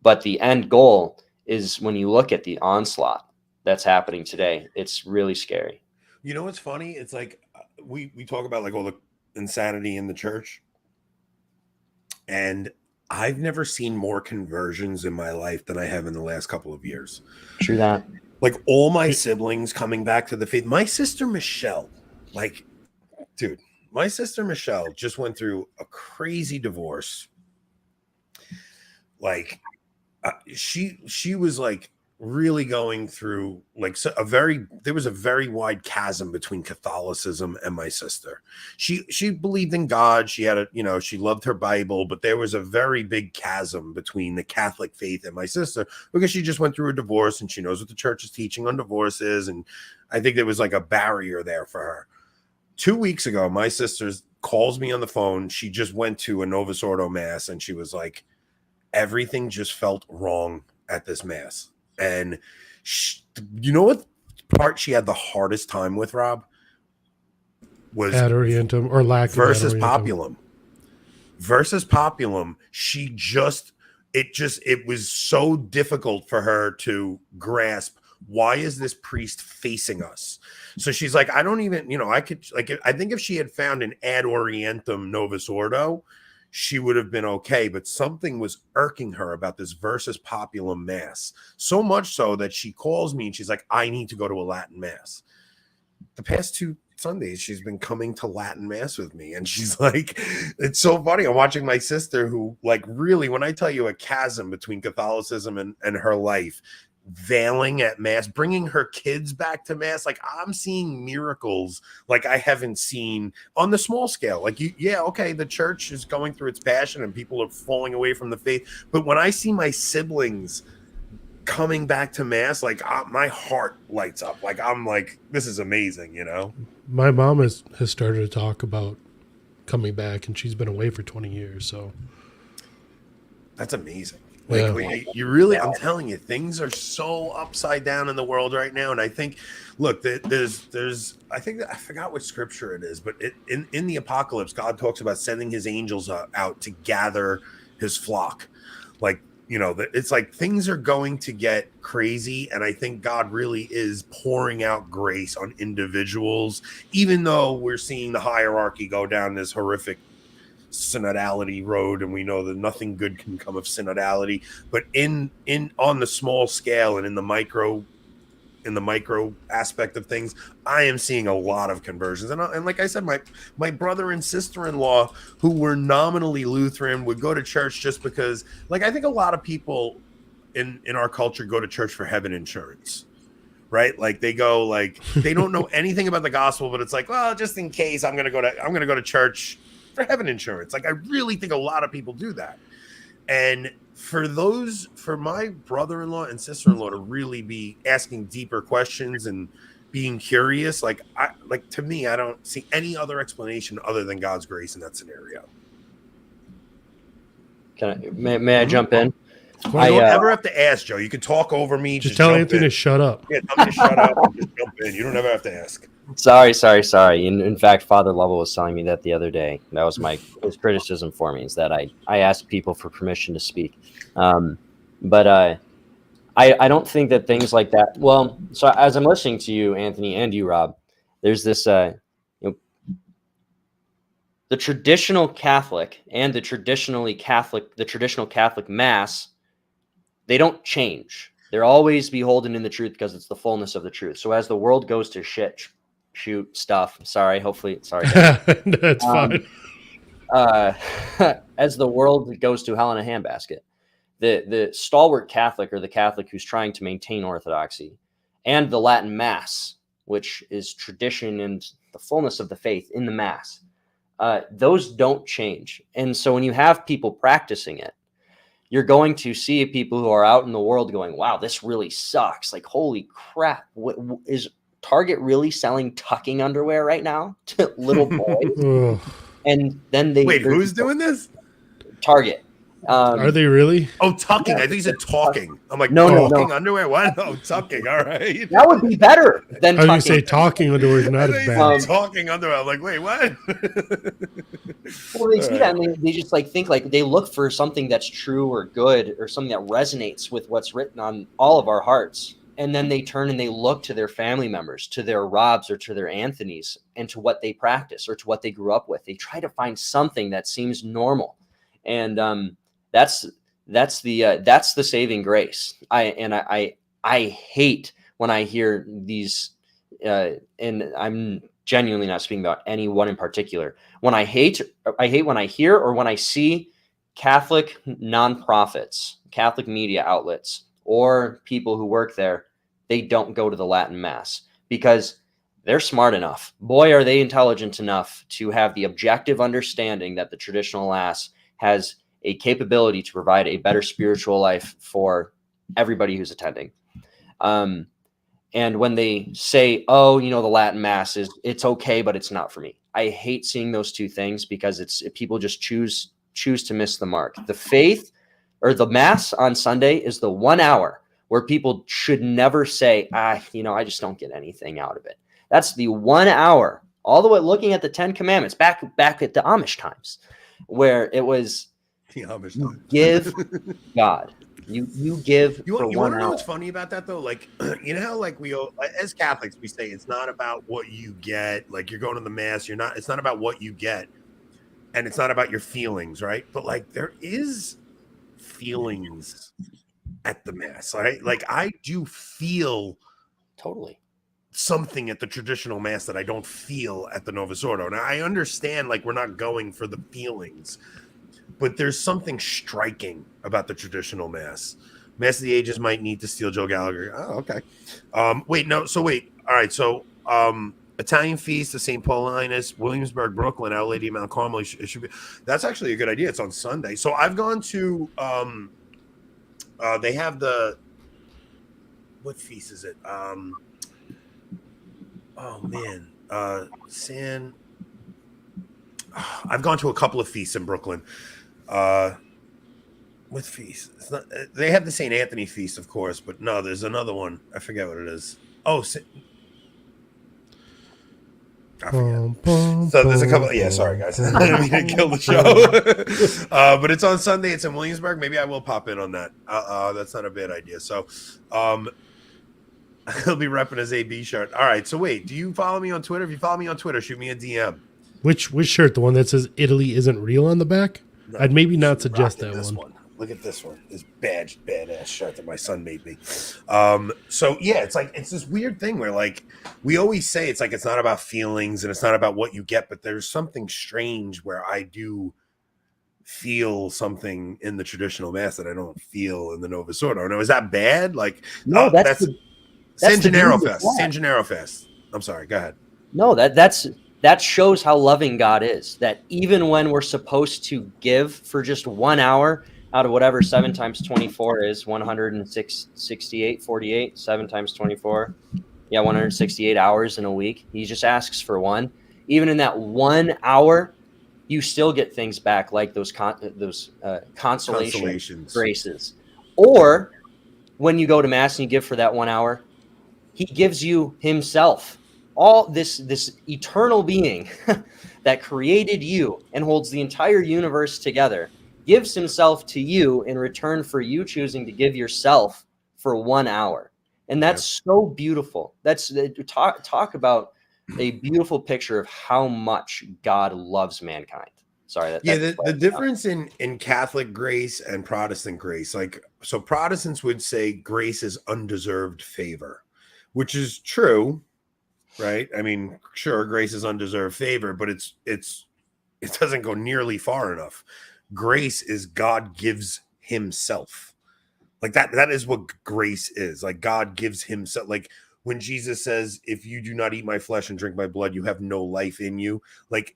But the end goal is, when you look at the onslaught that's happening today, it's really scary. You know what's funny? It's like we talk about like all the insanity in the church, and I've never seen more conversions in my life than I have in the last couple of years. True that. Like all my siblings coming back to the faith. My sister Michelle, like, dude, my sister Michelle just went through a crazy divorce. Like, she was like really going through like there was a very wide chasm between Catholicism and my sister. She believed in God. She had she loved her Bible, but there was a very big chasm between the Catholic faith and my sister, because she just went through a divorce and she knows what the church is teaching on divorces. And I think there was like a barrier there for her. 2 weeks ago, my sister calls me on the phone. She just went to a Novus Ordo mass, and she was like, everything just felt wrong at this mass. And you know what part she had the hardest time with, Rob? Was ad orientem, or lack versus of populum. Versus populum, she just it was so difficult for her to grasp, why is this priest facing us? So she's like, I don't even, I could, like, I think if she had found an ad orientem novus ordo, she would have been okay. But something was irking her about this versus populum mass, so much so that she calls me and she's like, I need to go to a Latin mass. The past 2 Sundays, she's been coming to Latin mass with me. And she's like, it's so funny. I'm watching my sister who, like, really, when I tell you a chasm between Catholicism and her life, veiling at mass, bringing her kids back to mass, like, I'm seeing miracles like I haven't seen on the small scale. Like, okay, the church is going through its passion and people are falling away from the faith. But when I see my siblings coming back to mass, like, my heart lights up. Like, I'm like, this is amazing, My mom has started to talk about coming back, and she's been away for 20 years. So that's amazing. Like, you really, I'm telling you, things are so upside down in the world right now. And I think, look, there's, I think, I forgot what scripture it is, but in the apocalypse, God talks about sending his angels out to gather his flock. Like, it's like things are going to get crazy. And I think God really is pouring out grace on individuals, even though we're seeing the hierarchy go down this horrific synodality road, and we know that nothing good can come of synodality. But in on the small scale and in the micro aspect of things, I am seeing a lot of conversions. And like I said, my brother and sister-in-law, who were nominally Lutheran, would go to church just because, like, I think a lot of people in our culture go to church for heaven insurance, right? Like, they go, like, they don't know anything about the gospel, but it's like, well, just in case, I'm gonna go to church for heaven insurance. Like, I really think a lot of people do that. And for my brother-in-law and sister-in-law to really be asking deeper questions and being curious, like, to me, I don't see any other explanation other than God's grace in that scenario. May I jump in? You don't ever have to ask, Joe. You can talk over me. Just tell Anthony to shut up. Yeah, tell me to shut up and just jump in. You don't ever have to ask. Sorry. In fact, Father Lovell was telling me that the other day. That was his criticism for me, is that I ask people for permission to speak. But I don't think that things like that. Well, so as I'm listening to you, Anthony, and you, Rob, there's this, the traditional Catholic and the traditional Catholic Mass, they don't change. They're always beholden in the truth because it's the fullness of the truth. So as the world goes to shoot stuff. Sorry. That's fine. As the world goes to hell in a handbasket, the stalwart Catholic, or the Catholic who's trying to maintain orthodoxy, and the Latin Mass, which is tradition and the fullness of the faith in the Mass, those don't change. And so when you have people practicing it, you're going to see people who are out in the world going, wow, this really sucks. Like, holy crap. Is Target really selling tucking underwear right now to little boys? And then wait, who's doing this? Target. Are they really? Oh, tucking. I think you said talking. I'm like, no. underwear? What? No, tucking. All right. That would be better than I was going to say talking underwear is not as bad. Talking underwear. I'm like, wait, what? Well, they see that and they just think they look for something that's true or good or something that resonates with what's written on all of our hearts. And then they turn and they look to their family members, to their Robs or to their Anthonys, and to what they practice or to what they grew up with. They try to find something that seems normal. And that's the saving grace. I hate when I hear these, and I'm genuinely not speaking about anyone in particular. I hate when I hear or when I see Catholic nonprofits, Catholic media outlets, or people who work there, they don't go to the Latin Mass because they're smart enough. Boy, are they intelligent enough to have the objective understanding that the traditional Mass has a capability to provide a better spiritual life for everybody who's attending. And when they say, oh, the Latin Mass it's okay, but it's not for me. I hate seeing those two things because people just choose to miss the mark. The faith or the Mass on Sunday is the 1 hour where people should never say, I just don't get anything out of it. That's the 1 hour, all the way looking at the 10 Commandments back at the Amish times, where it was, The Amish You time. give God. You give You for want 1 to know hour. what's funny about that though? Like, you know how like as Catholics we say it's not about what you get. Like you're going to the mass, you're not. It's not about what you get, and it's not about your feelings, right? But like there is feelings at the mass, right? Like I do feel Totally. something at the traditional mass that I don't feel at the Novus Ordo. Now I understand like we're not going for the feelings, but there's something striking about the traditional mass. Mass of the Ages might need to steal Joe Gallagher. Oh, okay. Wait, no. So wait. All right. So Italian Feast of St. Paulinus, Williamsburg, Brooklyn, Our Lady of Mount Carmel. It should be. That's actually a good idea. It's on Sunday. So I've gone to. They have the. What feast is it? Oh man, I've gone to a couple of feasts in Brooklyn. What feast? It's not. They have the St. Anthony feast, of course, but no, there's another one. I forget what it is. Oh, I forget. So there's a couple. Yeah, sorry guys, I didn't mean to kill the show. But it's on Sunday. It's in Williamsburg. Maybe I will pop in on that. That's not a bad idea. So, he'll be repping his AB shirt. All right. So wait, do you follow me on Twitter? If you follow me on Twitter, shoot me a DM. Which shirt? The one that says Italy isn't real on the back? No, I'd maybe not suggest that this one. Look at this one. This badass shirt that my son made me. So yeah, it's like it's this weird thing where like we always say it's like it's not about feelings and it's not about what you get, but there's something strange where I do feel something in the traditional mass that I don't feel in the Novus Ordo. Now, is that bad? Like No, that's San the Gennaro beauty of Fest. that. San Gennaro Fest. I'm sorry. Go ahead. No, that shows how loving God is. That even when we're supposed to give for just 1 hour out of whatever 7 times 24 is, 168, 48, 7 times 24. Yeah, 168 hours in a week. He just asks for one. Even in that 1 hour, you still get things back like those consolation graces. Or when you go to Mass and you give for that 1 hour, he gives you himself. All this eternal being that created you and holds the entire universe together gives himself to you in return for you choosing to give yourself for 1 hour. And that's so beautiful. That's talk about a beautiful picture of how much God loves mankind. Sorry. The difference in Catholic grace and Protestant grace, like, so Protestants would say grace is undeserved favor, which is true, right? I mean, sure, grace is undeserved favor, but it doesn't go nearly far enough. Grace is God gives himself. Like that is what grace is. Like God gives himself. Like when Jesus says, if you do not eat my flesh and drink my blood, you have no life in you. Like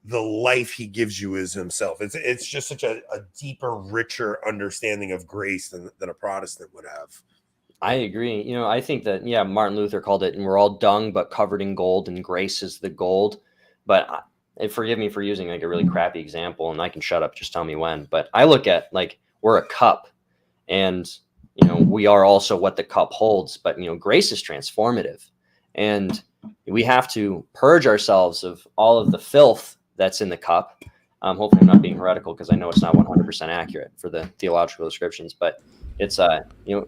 the life he gives you is himself. It's just such a deeper, richer understanding of grace than a Protestant would have. I agree. You know, I think that, Martin Luther called it, and we're all dung, but covered in gold, and grace is the gold. But forgive me for using like a really crappy example, and I can shut up, just tell me when. But I look at like we're a cup, and, we are also what the cup holds. But, grace is transformative, and we have to purge ourselves of all of the filth that's in the cup. Hopefully I'm not being heretical, because I know it's not 100% accurate for the theological descriptions, but it's we'll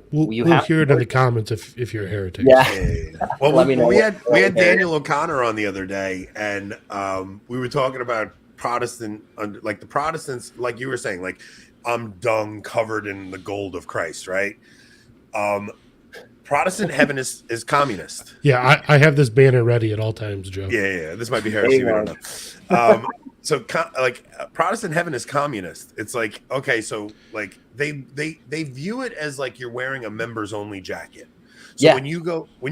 hear it in the comments if you're a heretic. Yeah. Well, we had Daniel O'Connor on the other day, and we were talking about Protestant, like the Protestants, like you were saying, like I'm dung covered in the gold of Christ, right? Protestant heaven is communist. Yeah, I have this banner ready at all times, Joe. Yeah. This might be heresy. We don't know. So Protestant heaven is communist. It's like, okay, so like they view it as like you're wearing a members only jacket. So when you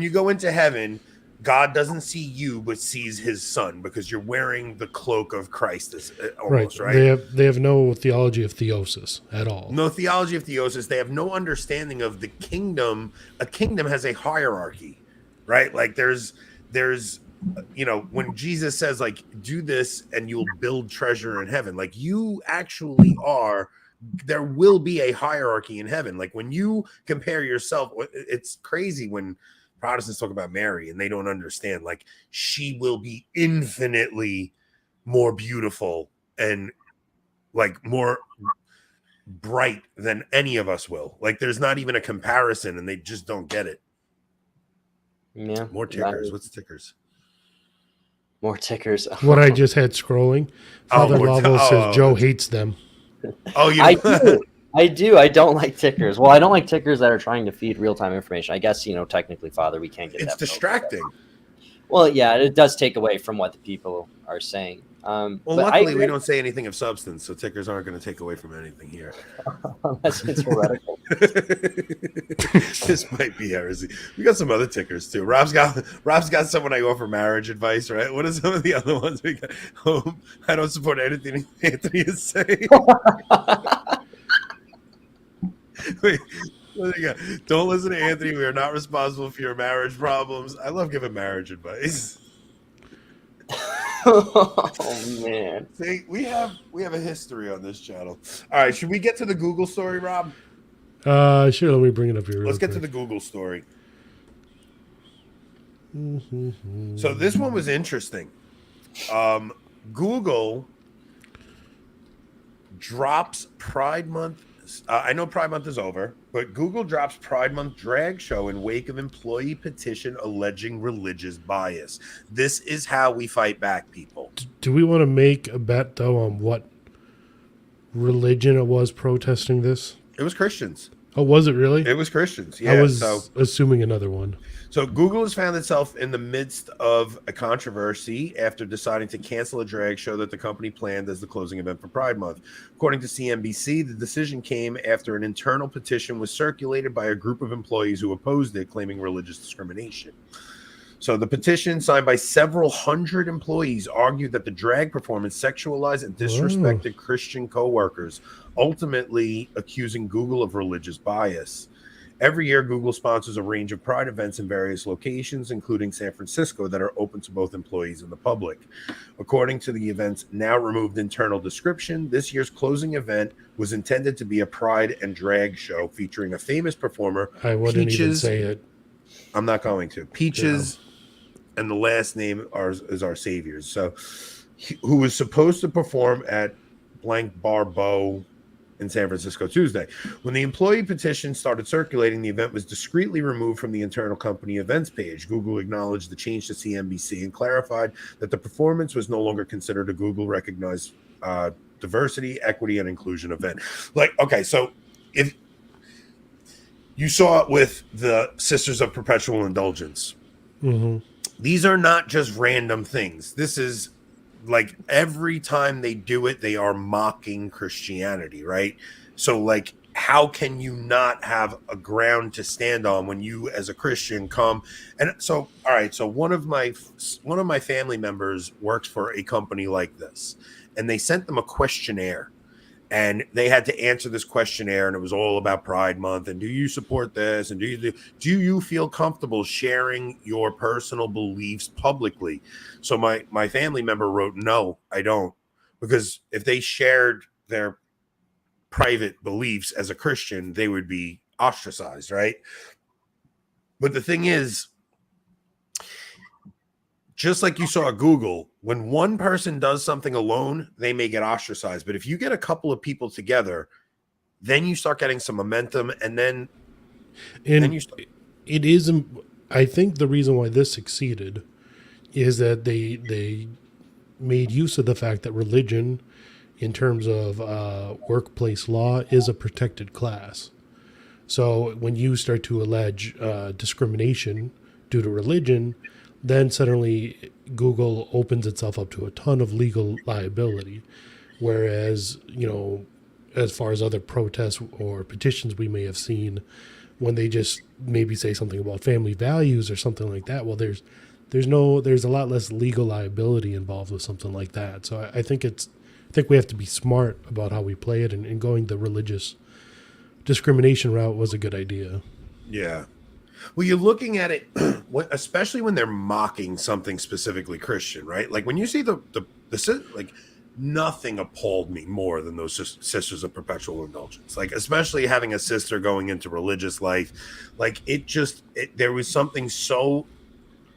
go into heaven, God doesn't see you but sees his son, because you're wearing the cloak of Christ almost, right? They have no theology of theosis at all. No theology of theosis. They have no understanding of the kingdom. A kingdom has a hierarchy, right? Like there's when Jesus says like do this and you'll build treasure in heaven, like you actually are, there will be a hierarchy in heaven. Like when you compare yourself, it's crazy when Protestants talk about Mary and they don't understand, like she will be infinitely more beautiful and like more bright than any of us will. Like there's not even a comparison, and they just don't get it. Yeah. More tickers. What's tickers? More tickers. What I just had scrolling. Father Lavo says Joe hates them. Oh, you I do. I don't like tickers. Well, I don't like tickers that are trying to feed real-time information. I guess, technically, Father, we can't get that. It's distracting. Well, yeah, it does take away from what the people are saying. Well, luckily, we don't say anything of substance, so tickers aren't going to take away from anything here. Unless it's heretical. This might be heresy. We got some other tickers, too. Rob's got some when I offer marriage advice, right? What are some of the other ones we got? I don't support anything Anthony is saying. Wait, what do you got? Don't listen to Anthony. We are not responsible for your marriage problems. I love giving marriage advice. Oh man! See, we have a history on this channel. All right, should we get to the Google story, Rob? Sure. Let me bring it up here. Let's get to the Google story. So this one was interesting. Google drops Pride Month. I know Pride Month is over, but Google drops Pride Month drag show in wake of employee petition alleging religious bias. This is how we fight back, people. Do we want to make a bet, though, on what religion it was protesting this? It was Christians. Oh, was it really? It was Christians. Yeah, I was assuming another one. So Google has found itself in the midst of a controversy after deciding to cancel a drag show that the company planned as the closing event for Pride Month. According to CNBC, the decision came after an internal petition was circulated by a group of employees who opposed it, claiming religious discrimination. So the petition, signed by several hundred employees, argued that the drag performance sexualized and disrespected Christian coworkers, ultimately accusing Google of religious bias. Every year, Google sponsors a range of Pride events in various locations, including San Francisco, that are open to both employees and the public. According to the event's now removed internal description, this year's closing event was intended to be a Pride and drag show featuring a famous performer. I wouldn't even say it. I'm not going to. Peaches, and the last name is our saviors. So, who was supposed to perform at Blank Barbeau in San Francisco Tuesday. When the employee petition started circulating, the event was discreetly removed from the internal company events page. Google acknowledged the change to CNBC and clarified that the performance was no longer considered a Google recognized diversity, equity, and inclusion event. Okay, so if you saw it with the Sisters of Perpetual Indulgence, these are not just random things. This is like every time they do it, they are mocking Christianity, right? So how can you not have a ground to stand on when you as a Christian come? And so, all right, so one of my family members works for a company like this, and they sent them a questionnaire, and they had to answer this questionnaire, and it was all about Pride Month, and do you support this, and do you feel comfortable sharing your personal beliefs publicly? So my family member wrote, no, I don't, because if they shared their private beliefs as a Christian, they would be ostracized, right? But the thing is, just like you saw at Google, when one person does something alone, they may get ostracized. But if you get a couple of people together, then you start getting some momentum, and then you start. It is. I think the reason why this succeeded is that they made use of the fact that religion, in terms of workplace law, is a protected class. So when you start to allege discrimination due to religion, then suddenly Google opens itself up to a ton of legal liability. Whereas, as far as other protests or petitions we may have seen, when they just maybe say something about family values or something like that, well, there's a lot less legal liability involved with something like that. So I think we have to be smart about how we play it, and going the religious discrimination route was a good idea. Yeah. Well, you're looking at it, especially when they're mocking something specifically Christian, right? Like when you see the nothing appalled me more than those Sisters of Perpetual Indulgence. Especially having a sister going into religious life, there was something so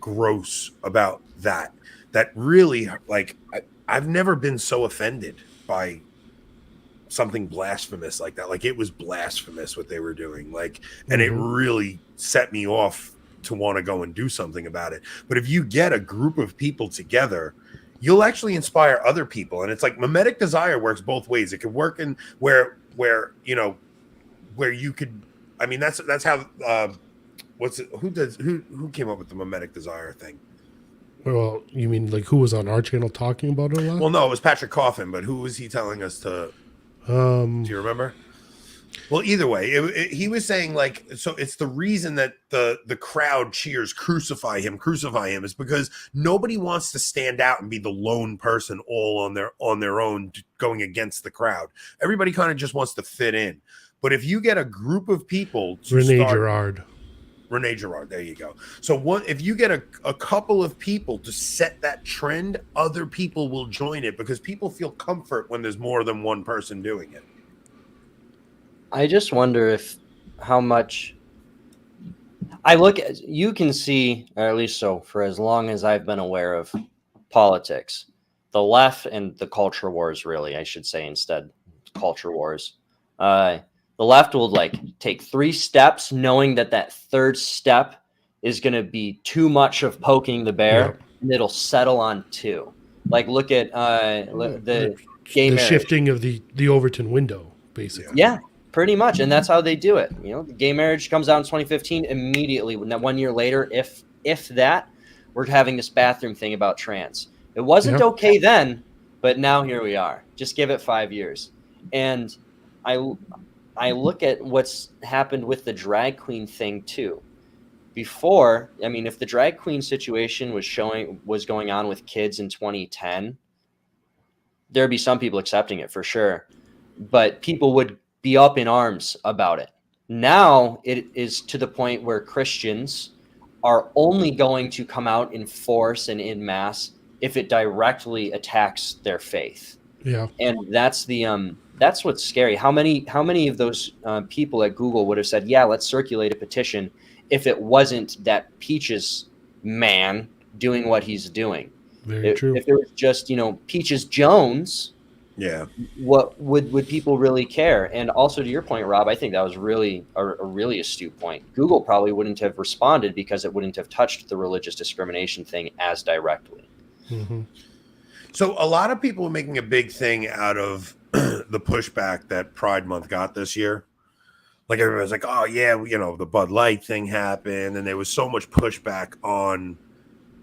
gross about that really, I've never been so offended by something blasphemous like that. Like it was blasphemous what they were doing. Like, and it really set me off to want to go and do something about it. But if you get a group of people together, you'll actually inspire other people. And it's like mimetic desire works both ways. It could work in where you know, where you could, I mean, that's how who came up with the mimetic desire thing? Well, you mean like who was on our channel talking about it a lot? Well, no, it was Patrick Coffin, but who was he telling us to? Do you remember? Well, either way, he was saying like, so it's the reason that the crowd cheers crucify him is because nobody wants to stand out and be the lone person all on their own going against the crowd. Everybody kind of just wants to fit in. But if you get a group of people to Rene Girard, there you go. So if you get a couple of people to set that trend, other people will join it because people feel comfort when there's more than one person doing it. I just wonder how much I look at, you can see, or at least so for as long as I've been aware of politics, the left and the culture wars, really, I should say instead, culture wars. The left will like take 3 steps knowing that third step is going to be too much of poking the bear, and it'll settle on 2. Like look at the gay marriage. Shifting of the Overton window, basically. Yeah. Pretty much, and that's how they do it. You know, the gay marriage comes out in 2015. Immediately, 1 year later, if that, we're having this bathroom thing about trans. It wasn't okay then, but now here we are. Just give it 5 years. And I look at what's happened with the drag queen thing too. Before, I mean, if the drag queen situation was going on with kids in 2010, there'd be some people accepting it for sure, but people would be up in arms about it. Now it is to the point where Christians are only going to come out in force and in mass if it directly attacks their faith. Yeah. And that's what's scary. How many of those people at Google would have said, yeah, let's circulate a petition if it wasn't that Peaches man doing what he's doing? Very true. If it was just, Peaches Jones, yeah, what would people really care? And also to your point, Rob, I think that was really a really astute point. Google probably wouldn't have responded because it wouldn't have touched the religious discrimination thing as directly. Mm-hmm. So a lot of people are making a big thing out of the pushback that Pride Month got this year. Like everybody's like, oh yeah, the Bud Light thing happened, and there was so much pushback on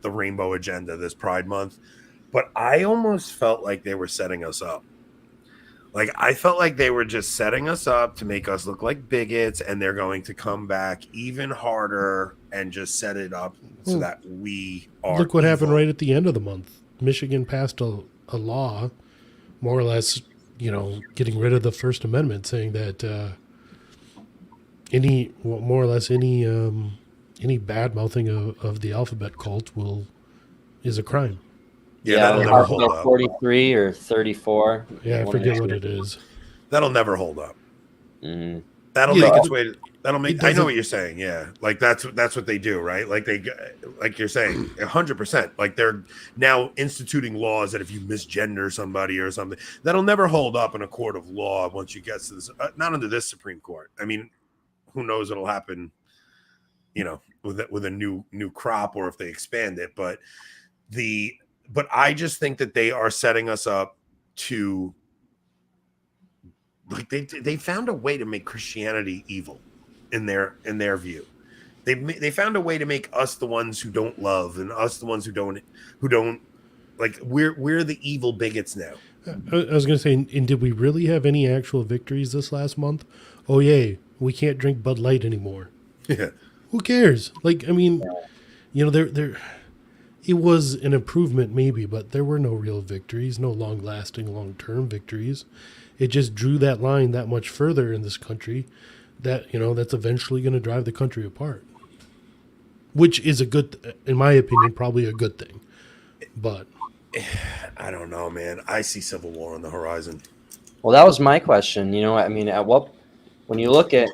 the rainbow agenda this Pride Month. But I almost felt like they were setting us up. Like I felt like they were just setting us up to make us look like bigots, and they're going to come back even harder and just set it up so that we are. Look what evil. happened right at the end of the month. Michigan passed a law, more or less, getting rid of the First Amendment, saying that any bad mouthing of the alphabet cult is a crime. Yeah, that'll never hold up. 43 or 34. Yeah, I forget what it is. That'll never hold up. Mm-hmm. That'll make its way. That'll make. I know what you're saying. Yeah, like that's what they do, right? Like like you're saying, 100%. Like they're now instituting laws that if you misgender somebody or something, that'll never hold up in a court of law once you get to this. Not under this Supreme Court. I mean, who knows what'll happen? With a new crop, or if they expand it, but I just think that they are setting us up to, like, they found a way to make Christianity evil in their view. They found a way to make us the ones who don't love, and us the ones who don't like, we're the evil bigots now. I was going to say, and did we really have any actual victories this last month? Oh yay, we can't drink Bud Light anymore. Yeah. Who cares? Like, I mean, there it was an improvement maybe, but there were no real victories, no long-lasting, long-term victories. It just drew that line that much further in this country that, that's eventually going to drive the country apart. Which is in my opinion, probably a good thing. But I don't know, man. I see civil war on the horizon. Well, that was my question. When you look at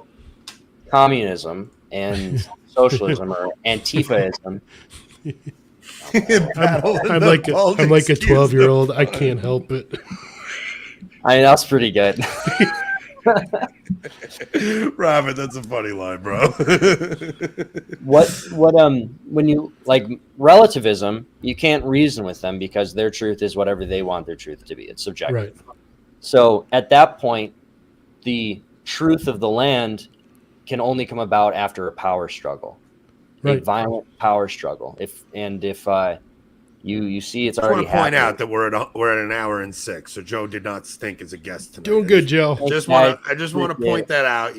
communism and socialism or Antifaism, I'm like a 12-year-old. I can't help it. I mean, that's pretty good. Robert, that's a funny line, bro. When you like relativism, you can't reason with them because their truth is whatever they want their truth to be. It's subjective. Right. So at that point, the truth of the land can only come about after a power struggle, a Right. violent power struggle. If you see it's I already want to point happening. out that we're at an hour and 6, so Joe did not stink as a guest tonight. Doing good, Joe. Thanks, I just want to point that out.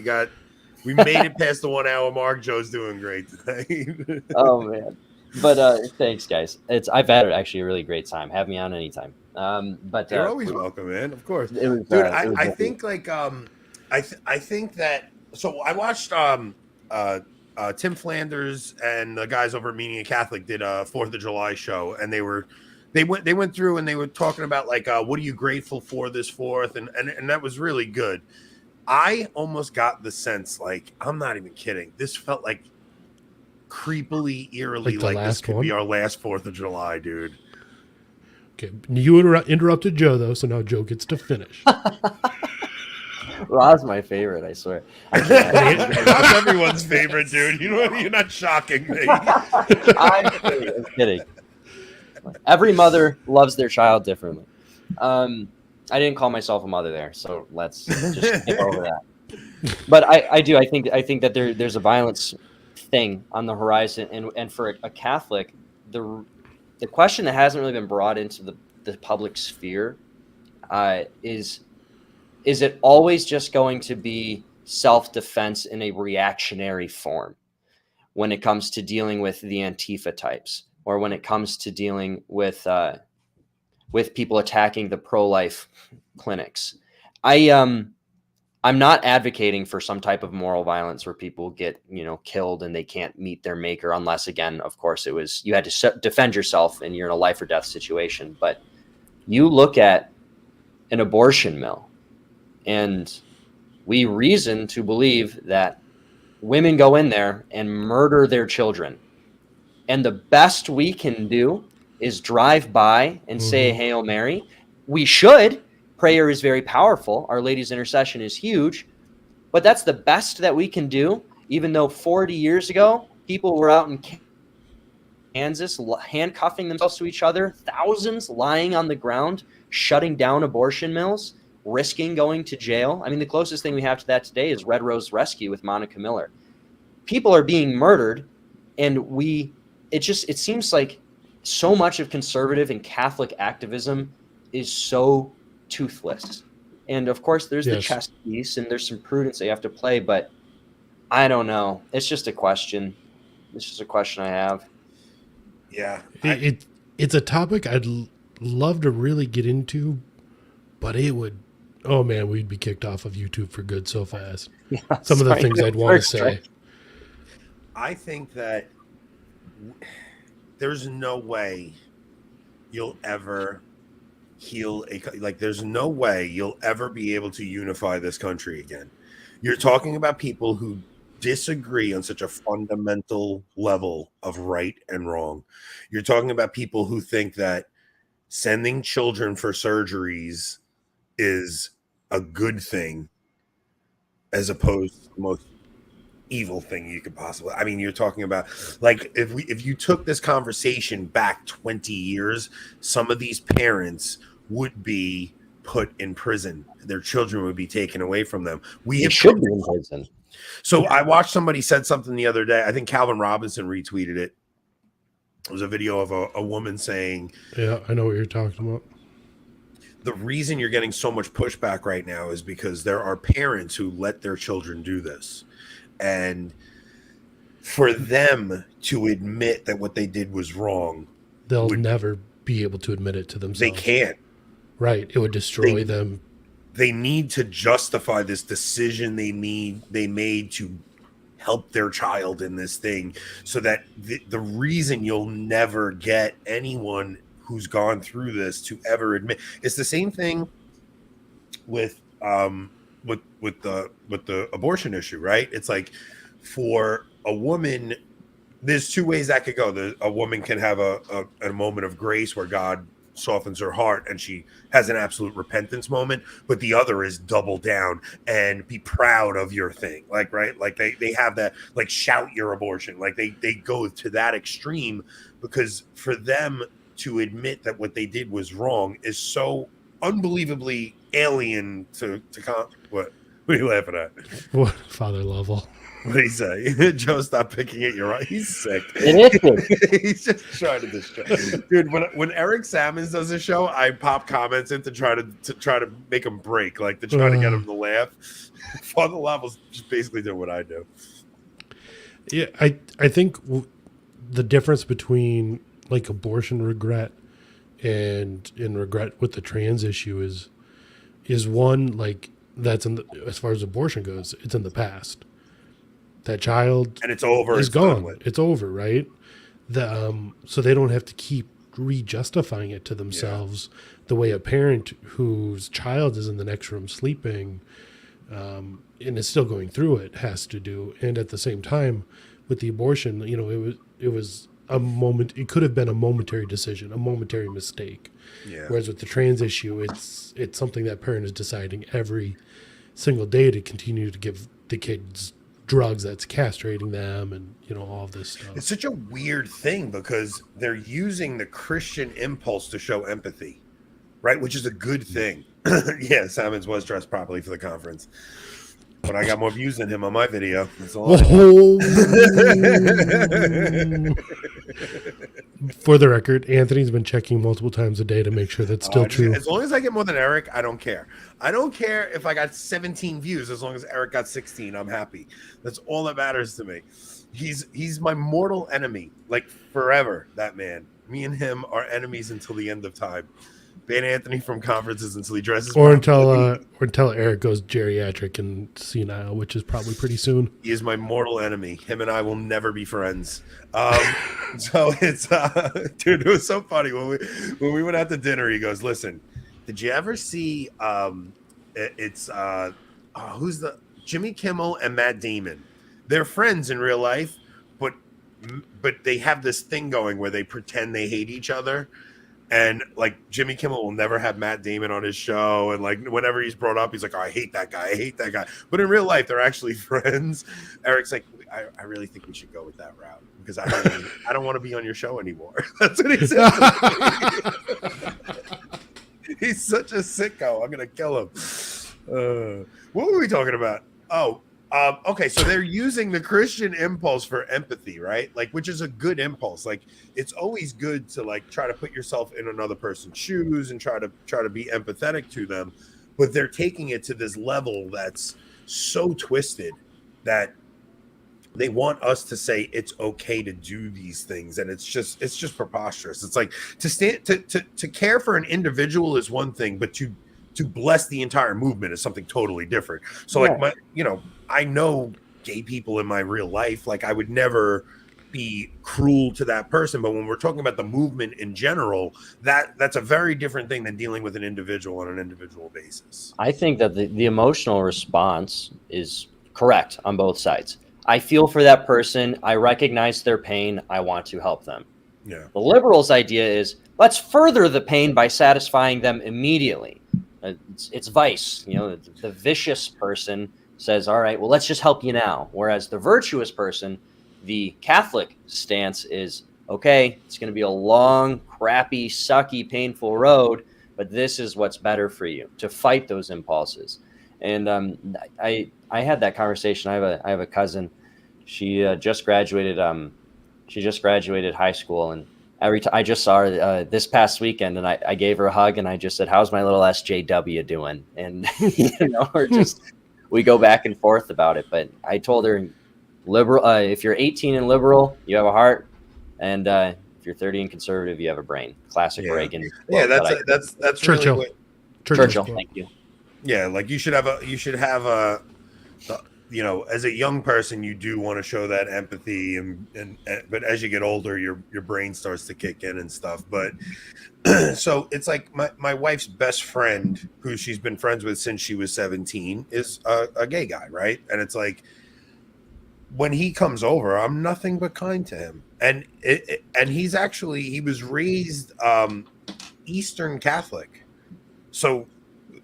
We made it past the 1 hour mark. Joe's doing great tonight. Oh man, but thanks guys. I've had actually a really great time. Have me on anytime. But You're always welcome, man. Of course, it was, dude. it was I think like I think that. So I watched Tim Flanders and the guys over at Meaning of Catholic did a 4th of July show, and they went through and they were talking about like what are you grateful for this 4th, and that was really good. I almost got the sense, like, I'm not even kidding, this felt like creepily, eerily like this could be our last 4th of July, dude. Okay, you interrupted Joe though, so now Joe gets to finish. Ra's my favorite, I swear. That's everyone's favorite, dude. You know, you're not shocking me. I'm kidding. Every mother loves their child differently. I didn't call myself a mother there, so let's just skip over that. But I do. I think that there's a violence thing on the horizon, and for a Catholic, the question that hasn't really been brought into the public sphere is it always just going to be self-defense in a reactionary form when it comes to dealing with the Antifa types, or when it comes to dealing with people attacking the pro-life clinics? I'm not advocating for some type of moral violence where people get, killed and they can't meet their maker, unless, again, of course, you had to defend yourself and you're in a life or death situation. But you look at an abortion mill, and we reason to believe that women go in there and murder their children. And the best we can do is drive by and say a Hail Mary. We should. Prayer is very powerful. Our Lady's intercession is huge. But that's the best that we can do, even though 40 years ago, people were out in Kansas handcuffing themselves to each other, thousands lying on the ground, shutting down abortion mills, risking going to jail. I mean, the closest thing we have to that today is Red Rose Rescue with Monica Miller. People are being murdered, and it seems like so much of conservative and Catholic activism is so toothless. And of course, there's the chess piece, and there's some prudence that you have to play, but I don't know. It's just a question. It's just a question I have. Yeah. It's a topic I'd love to really get into, but it would, oh man, we'd be kicked off of YouTube for good so fast. Yeah, some of the things I'd want to say. I think that there's no way you'll ever heal there's no way you'll ever be able to unify this country again. You're talking about people who disagree on such a fundamental level of right and wrong. You're talking about people who think that sending children for surgeries is a good thing as opposed to the most evil thing you could possibly. I mean, you're talking about, like, if you took this conversation back 20 years, some of these parents would be put in prison. Their children would be taken away from them. They should be in prison. So I watched somebody said something the other day. I think Calvin Robinson retweeted it. It was a video of a woman saying, yeah, I know what you're talking about. The reason you're getting so much pushback right now is because there are parents who let their children do this. And for them to admit that what they did was wrong, they'll never be able to admit it to themselves. They can't. Right. It would destroy them. They need to justify this decision they made to help their child in this thing, so that the reason you'll never get anyone who's gone through this to ever admit. It's the same thing with the abortion issue, right? It's like, for a woman, there's two ways that could go. A woman can have a moment of grace where God softens her heart and she has an absolute repentance moment, but the other is double down and be proud of your thing. Like, right. Like they have that, like, shout your abortion. Like they go to that extreme, because for them to admit that what they did was wrong is so unbelievably alien to what are you laughing at? What, Father Lovell? What did he say? Joe, stop picking at your right. He's sick. It is. He's just trying to distract. Dude, when Eric Sammons does a show, I pop comments in to try to make him break, like to try to get him to laugh. Father Lovell's just basically doing what I do. Yeah, I think the difference between like abortion regret and regret with the trans issue is one, like, that's as far as abortion goes, it's in the past. That child and it's over. Is gone. It's over, right? So they don't have to keep re-justifying it to themselves the way a parent whose child is in the next room sleeping and is still going through it has to do. And at the same time, with the abortion, you know, it was a moment. It could have been a momentary decision, a momentary mistake. Yeah. Whereas with the trans issue, it's something that parent is deciding every single day to continue to give the kids drugs that's castrating them, and you know, all of this stuff. It's such a weird thing because they're using the Christian impulse to show empathy, right? Which is a good thing. Yeah, Simons was dressed properly for the conference, but I got more views than him on my video. That's all. For the record, Anthony's been checking multiple times a day to make sure that's still true. As long as I get more than Eric, I don't care. I don't care if I got 17 views. As long as Eric got 16, I'm happy. That's all that matters to me. He's my mortal enemy, like forever. That man. Me and him are enemies until the end of time. Ban Anthony from conferences until he dresses. Or until Eric goes geriatric and senile, which is probably pretty soon. He is my mortal enemy. Him and I will never be friends. So it's dude, it was so funny when we went out to dinner. He goes, "Listen, did you ever see who's the Jimmy Kimmel and Matt Damon? They're friends in real life, but they have this thing going where they pretend they hate each other." And like Jimmy Kimmel will never have Matt Damon on his show, and like whenever he's brought up, he's like, "Oh, I hate that guy. I hate that guy." But in real life, they're actually friends. Eric's like, I really think we should go with that route because I don't want to be on your show anymore. That's what he said. He's such a sicko. I'm gonna kill him. What were we talking about? Okay, so they're using the Christian impulse for empathy, right? Like, which is a good impulse. Like, it's always good to like try to put yourself in another person's shoes and try to be empathetic to them. But they're taking it to this level that's so twisted that they want us to say it's okay to do these things, and it's just preposterous. It's like to care for an individual is one thing, but to bless the entire movement is something totally different. So like I know gay people in my real life, like I would never be cruel to that person. But when we're talking about the movement in general, that's a very different thing than dealing with an individual on an individual basis. I think that the emotional response is correct on both sides. I feel for that person. I recognize their pain. I want to help them. Yeah. The liberals' idea is let's further the pain by satisfying them immediately. It's vice. You know, the vicious person says, all right, well, let's just help you now. Whereas the virtuous person, the Catholic stance is, okay, it's going to be a long, crappy, sucky, painful road, but this is what's better for you, to fight those impulses. And I had that conversation. I have a cousin. She just graduated. She just graduated high school, and every time I just saw her this past weekend, and I gave her a hug, and I just said, "How's my little SJW doing?" And we go back and forth about it. But I told her, liberal. If you're 18 and liberal, you have a heart, and if you're 30 and conservative, you have a brain. Classic Reagan. Yeah, that's Churchill. Really Churchill. Thank you. Yeah, like you should have a as a young person, you do want to show that empathy, but as you get older, your brain starts to kick in and stuff. But so it's like my wife's best friend, who she's been friends with since she was 17, is a gay guy, right? And it's like when he comes over, I'm nothing but kind to him, and he was raised Eastern Catholic. So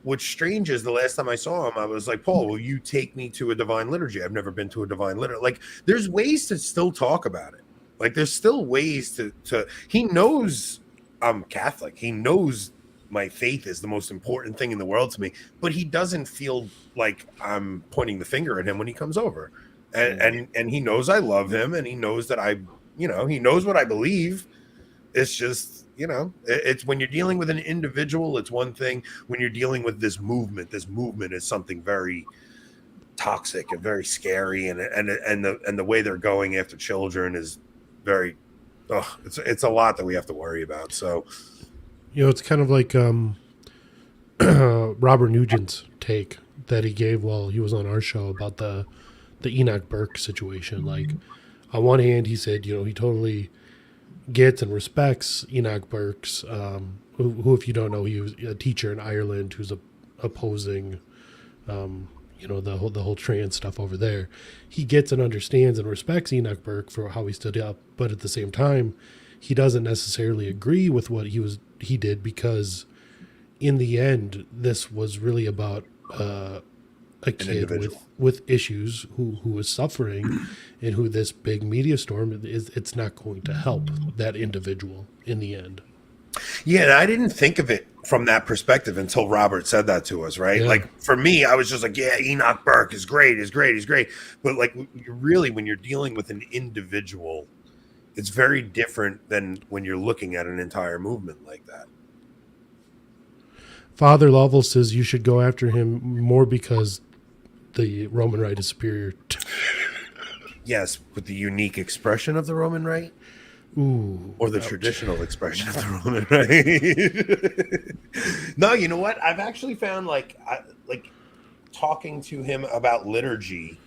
what's strange is the last time I saw him, I was like, Paul, will you take me to a divine liturgy? I've never been to a divine liturgy. Like, there's ways to still talk about it. Like, there's still ways to he knows I'm Catholic. He knows my faith is the most important thing in the world to me, but he doesn't feel like I'm pointing the finger at him when he comes over. And he knows I love him, and he knows that he knows what I believe. It's just, it's when you're dealing with an individual, it's one thing. When you're dealing with this movement is something very toxic and very scary, and the way they're going after children is very, it's a lot that we have to worry about. So, it's kind of like Robert Nugent's take that he gave while he was on our show about the Enoch Burke situation. Like, on one hand, he said, he totally gets and respects Enoch Burke's, who, if you don't know, he was a teacher in Ireland who's opposing, the whole trans stuff over there. He gets and understands and respects Enoch Burke for how he stood up, but at the same time, he doesn't necessarily agree with what he did, because in the end, this was really about a kid with issues who was suffering, and who this big media storm it's not going to help that individual in the end. Yeah, and I didn't think of it from that perspective until Robert said that to us, right? Yeah. Like, for me, I was just like, yeah, Enoch Burke is great. But like, really, when you're dealing with an individual, it's very different than when you're looking at an entire movement like that. Father Lovell says you should go after him more because the Roman Rite is superior. Yes, with the unique expression of the Roman Rite. Ooh, or the traditional expression of the Roman Rite. No, you know what? I've actually found like talking to him about liturgy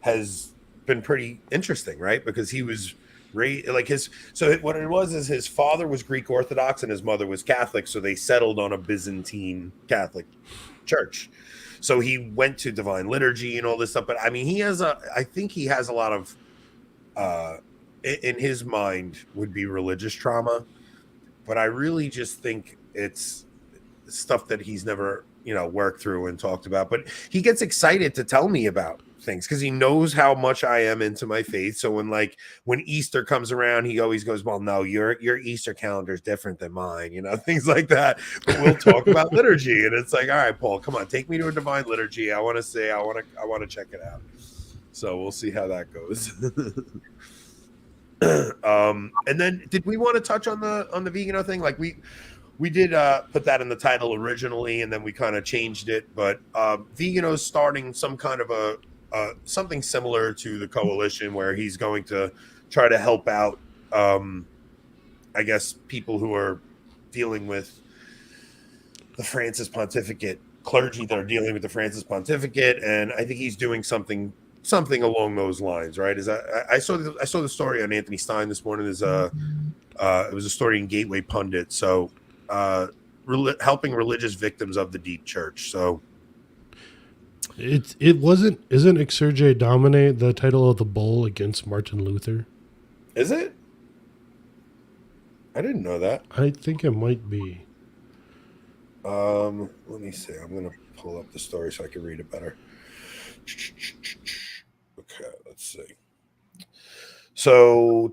has been pretty interesting, right? Because he was what it was is his father was Greek Orthodox and his mother was Catholic, so they settled on a Byzantine Catholic church. So he went to divine liturgy and all this stuff. But I mean, I think he has a lot of in his mind would be religious trauma, but I really just think it's stuff that he's never, worked through and talked about. But he gets excited to tell me about things because he knows how much I am into my faith. So when Easter comes around, he always goes, well, no, your Easter calendar is different than mine, things like that. But we'll talk about liturgy, and it's like, all right, Paul, come on, take me to a divine liturgy. I want to check it out. So we'll see how that goes. And then did we want to touch on the Vigano thing? Like we did put that in the title originally, and then we kind of changed it. But Vigano's starting some kind of something similar to the coalition, where he's going to try to help out, I guess, people who are dealing with the Francis Pontificate, clergy that are dealing with the Francis Pontificate, and I think he's doing something along those lines, right? I saw the story on Anthony Stein this morning. It was a story in Gateway Pundit. So helping religious victims of the deep church. So isn't Exsurge Domine the title of the bull against Martin Luther? Is it? I didn't know that. I think it might be. Let me see. I'm gonna pull up the story so I can read it better. Okay, let's see. So,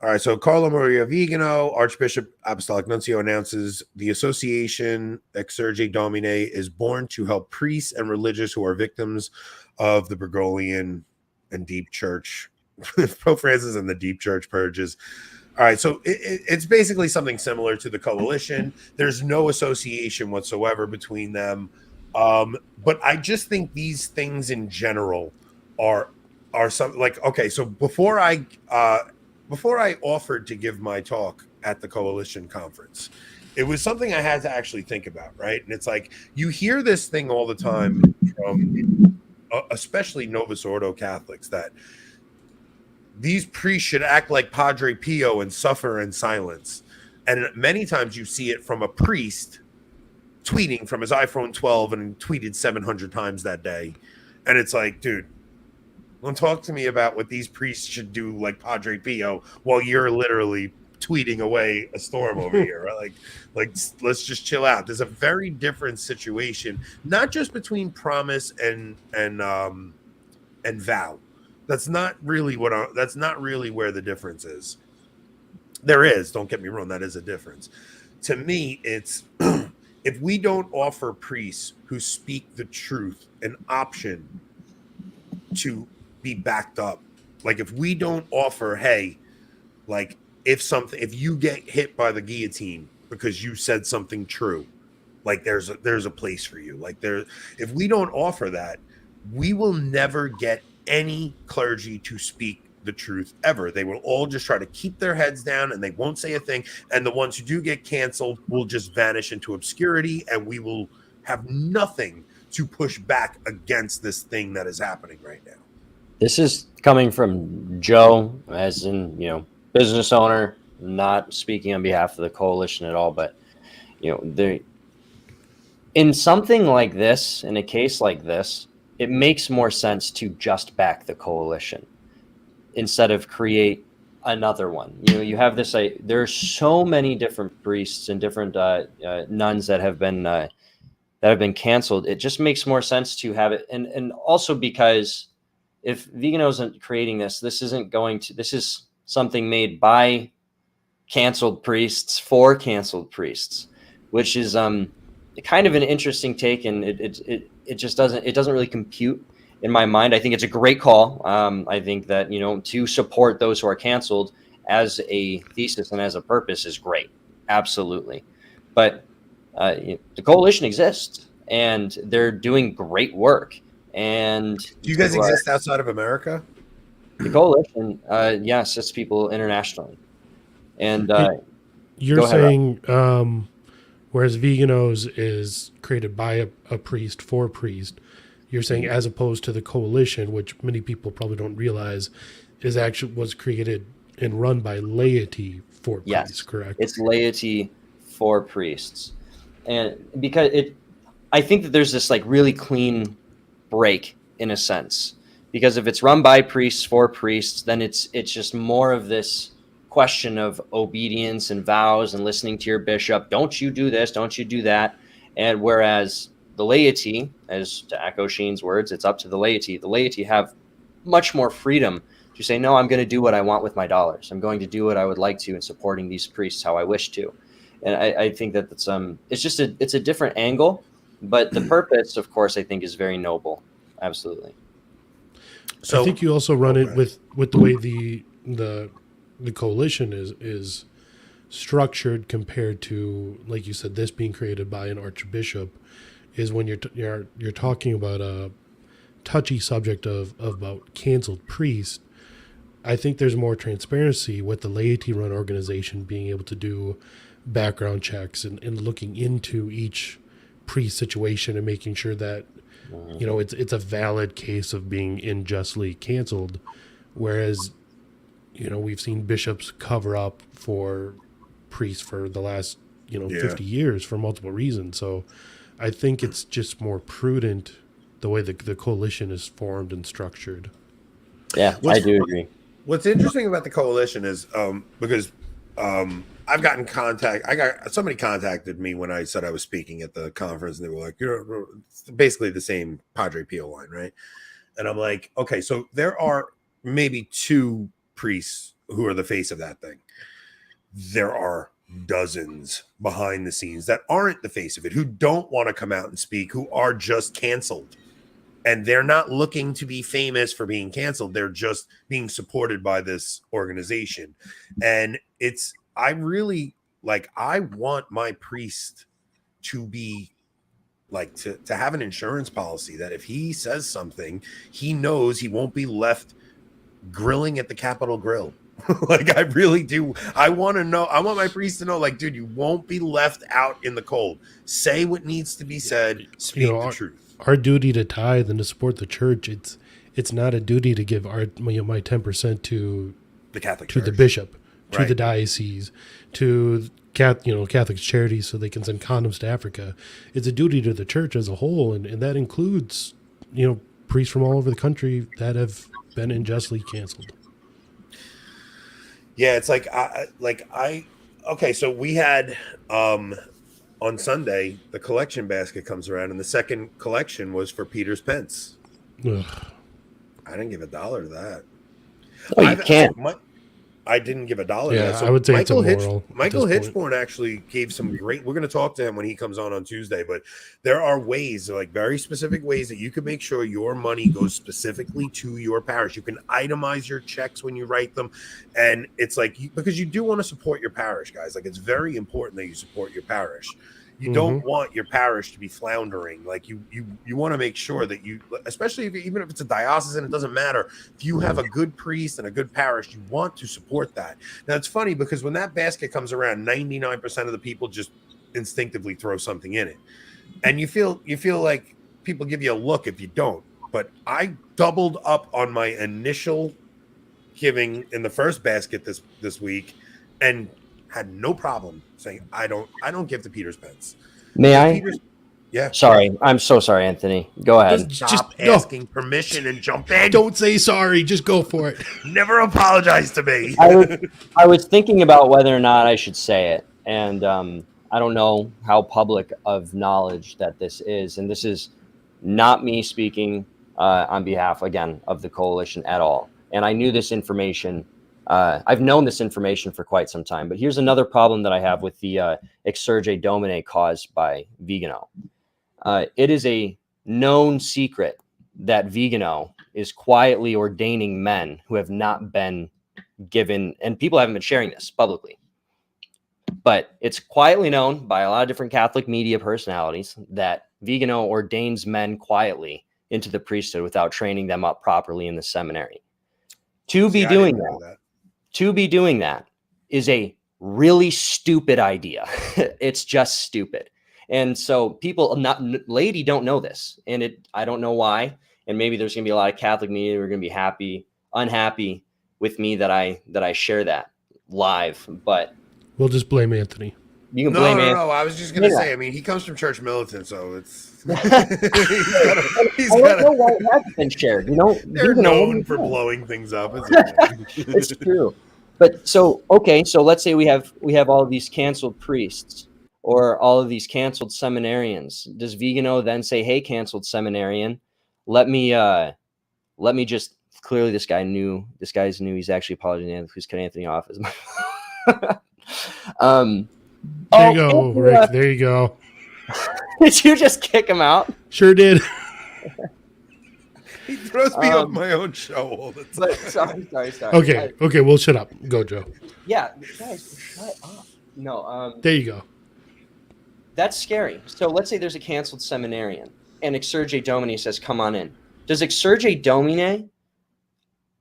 all right. So Carlo Maria Vigano, Archbishop Apostolic Nuncio, announces the association Exsurge Domine is born to help priests and religious who are victims of the Bergoglian and Deep Church, Pope Francis and the Deep Church purges. All right, so it's basically something similar to the coalition. There's no association whatsoever between them. But I just think these things in general are something like, okay, so before I offered to give my talk at the coalition conference, it was something I had to actually think about, right? And it's like, you hear this thing all the time from especially Novus Ordo Catholics, that these priests should act like Padre Pio and suffer in silence. And many times you see it from a priest tweeting from his iPhone 12 and tweeted 700 times that day. And it's like, dude, don't talk to me about what these priests should do like Padre Pio while you're literally tweeting away a storm over here. Right? Like let's just chill out. There's a very different situation, not just between promise and vow. That's not really that's not really where the difference is. There is, don't get me wrong, that is a difference. To me, it's if we don't offer priests who speak the truth an option to be backed up, like if we don't offer, hey, like if you get hit by the guillotine because you said something true, like there's a place for you. Like if we don't offer that, we will never get any clergy to speak the truth ever. They will all just try to keep their heads down and they won't say a thing. And the ones who do get canceled will just vanish into obscurity, and we will have nothing to push back against this thing that is happening right now. This is coming from Joe, as in, business owner, not speaking on behalf of the coalition at all, but in something like this, in a case like this, it makes more sense to just back the coalition instead of create another one. You have this. There's so many different priests and different nuns that have been canceled. It just makes more sense to have it, and also because if Vigano isn't creating this, this is something made by canceled priests for canceled priests, which is kind of an interesting take, and it just doesn't really compute in my mind. I think it's a great call. I think that, to support those who are canceled as a thesis and as a purpose is great. Absolutely. But the coalition exists and they're doing great work. And do you guys exist outside of America? The coalition, assists people internationally. And you're saying, whereas Veganos is created by a priest for a priest, you're saying as opposed to the coalition, which many people probably don't realize was created and run by laity for priests, correct? It's laity for priests. And because I think that there's this like really clean break in a sense, because if it's run by priests for priests, then it's just more of this question of obedience and vows and listening to your bishop. Don't you do this, don't you do that. And whereas the laity, as to echo Sheen's words, it's up to the laity. The laity have much more freedom to say, no, I'm going to do what I want with my dollars. I'm going to do what I would like to in supporting these priests how I wish to. And I think that it's a different angle, but the purpose, of course, I think is very noble. Absolutely. So I think you also run it with the way the coalition is structured compared to, like you said, this being created by an archbishop, is when you're talking about a touchy subject of about canceled priests. I think there's more transparency with the laity-run organization being able to do background checks and looking into each priest situation and making sure that it's a valid case of being unjustly canceled, whereas we've seen bishops cover up for priests for the last 50 years for multiple reasons. So I think it's just more prudent the way the coalition is formed and structured. Yeah, I do agree. What's interesting about the coalition is because I've gotten contact. Somebody contacted me when I said I was speaking at the conference, and they were like, it's basically the same Padre Pio line, right? And I'm like, okay, so there are maybe 2 priests who are the face of that thing. There are dozens behind the scenes that aren't the face of it, who don't want to come out and speak, who are just canceled. And they're not looking to be famous for being canceled. They're just being supported by this organization. And I want my priest to be like, to have an insurance policy that if he says something, he knows he won't be left grilling at the Capitol Grill. Like, I really do. I want my priest to know, like, dude, you won't be left out in the cold. Say what needs to be said. Speak the truth. Our duty to tithe and to support the church, it's not a duty to give my 10% to the Catholic to Church. The bishop, to Right. the diocese, to Catholic charities so they can send condoms to Africa. It's a duty to the church as a whole, and that includes priests from all over the country that have been unjustly canceled. Yeah, it's like okay, so we had on Sunday the collection basket comes around, and the second collection was for Peter's Pence. Ugh. I didn't give $1 to that. Oh, you can't. I didn't give $1 to Yeah, that. So I would say it's immoral. Michael at this point. Hitchborn actually gave some great. We're going to talk to him when he comes on Tuesday, but there are ways, like very specific ways, that you can make sure your money goes specifically to your parish. You can itemize your checks when you write them, and it's like because you do want to support your parish, guys. Like it's very important that you support your parish. You don't want your parish to be floundering. Like you want to make sure that you, especially even if it's a diocesan, it doesn't matter. If you have a good priest and a good parish, you want to support that. Now it's funny because when that basket comes around, 99% of the people just instinctively throw something in it, and you feel like people give you a look if you don't. But I doubled up on my initial giving in the first basket this week, and had no problem saying I don't give to Peter's Pence. May I? Yeah. Sorry, I'm so sorry, Anthony. Go ahead. Just stop asking permission and jump in. Don't say sorry. Just go for it. Never apologize to me. I was thinking about whether or not I should say it, and I don't know how public of knowledge that this is, and this is not me speaking on behalf, again, of the coalition at all. And I knew this information. I've known this information for quite some time, but here's another problem that I have with the Exsurge Domine caused by Vigano. It is a known secret that Vigano is quietly ordaining men who have not been given, and people haven't been sharing this publicly, but it's quietly known by a lot of different Catholic media personalities that Vigano ordains men quietly into the priesthood without training them up properly in the seminary. To be doing that is a really stupid idea. It's just stupid. And so people lady don't know this, and I don't know why. And maybe there's going to be a lot of Catholic media who are going to be unhappy with me that I share that live, but we'll just blame Anthony. You can blame Anthony. No, I was just going to say, I mean, he comes from Church Militant, so it's he's got why it hasn't been shared. You know, they're known for blowing things up. It's true. But so let's say we have all of these canceled priests or all of these canceled seminarians. Does Vigano then say, "Hey, canceled seminarian, let me just clearly this guy's new. He's actually apologizing. Who's cut Anthony off as my." There you go, Rick. There you go. Did you just kick him out? Sure did. He throws me off my own show all the time. Sorry. Okay, well, shut up. Go, Joe. Yeah, guys, shut up. No. There you go. That's scary. So let's say there's a canceled seminarian, and Exsurge Domine says, "Come on in." Does Exsurge Domine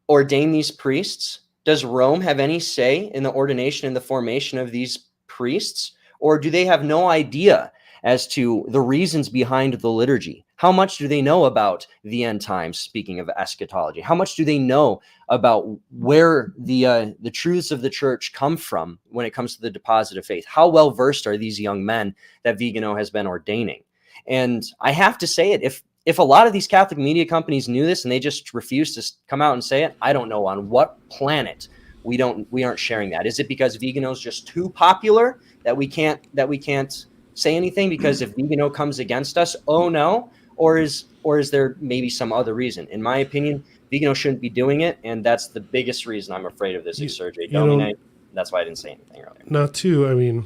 ordain these priests? Does Rome have any say in the ordination and the formation of these priests? Or do they have no idea as to the reasons behind the liturgy? How much do they know about the end times, speaking of eschatology? How much do they know about where the truths of the church come from when it comes to the deposit of faith? How well versed are these young men that Vigano has been ordaining? And I have to say it, if a lot of these Catholic media companies knew this and they just refused to come out and say it, I don't know on what planet we aren't sharing that. Is it because Vigano's just too popular that we can't say anything because if Vigano comes against us, oh no? Or is there maybe some other reason? In my opinion, Vigano shouldn't be doing it, and that's the biggest reason I'm afraid of this Exsurge Domine. That's why I didn't say anything earlier. Not too. I mean,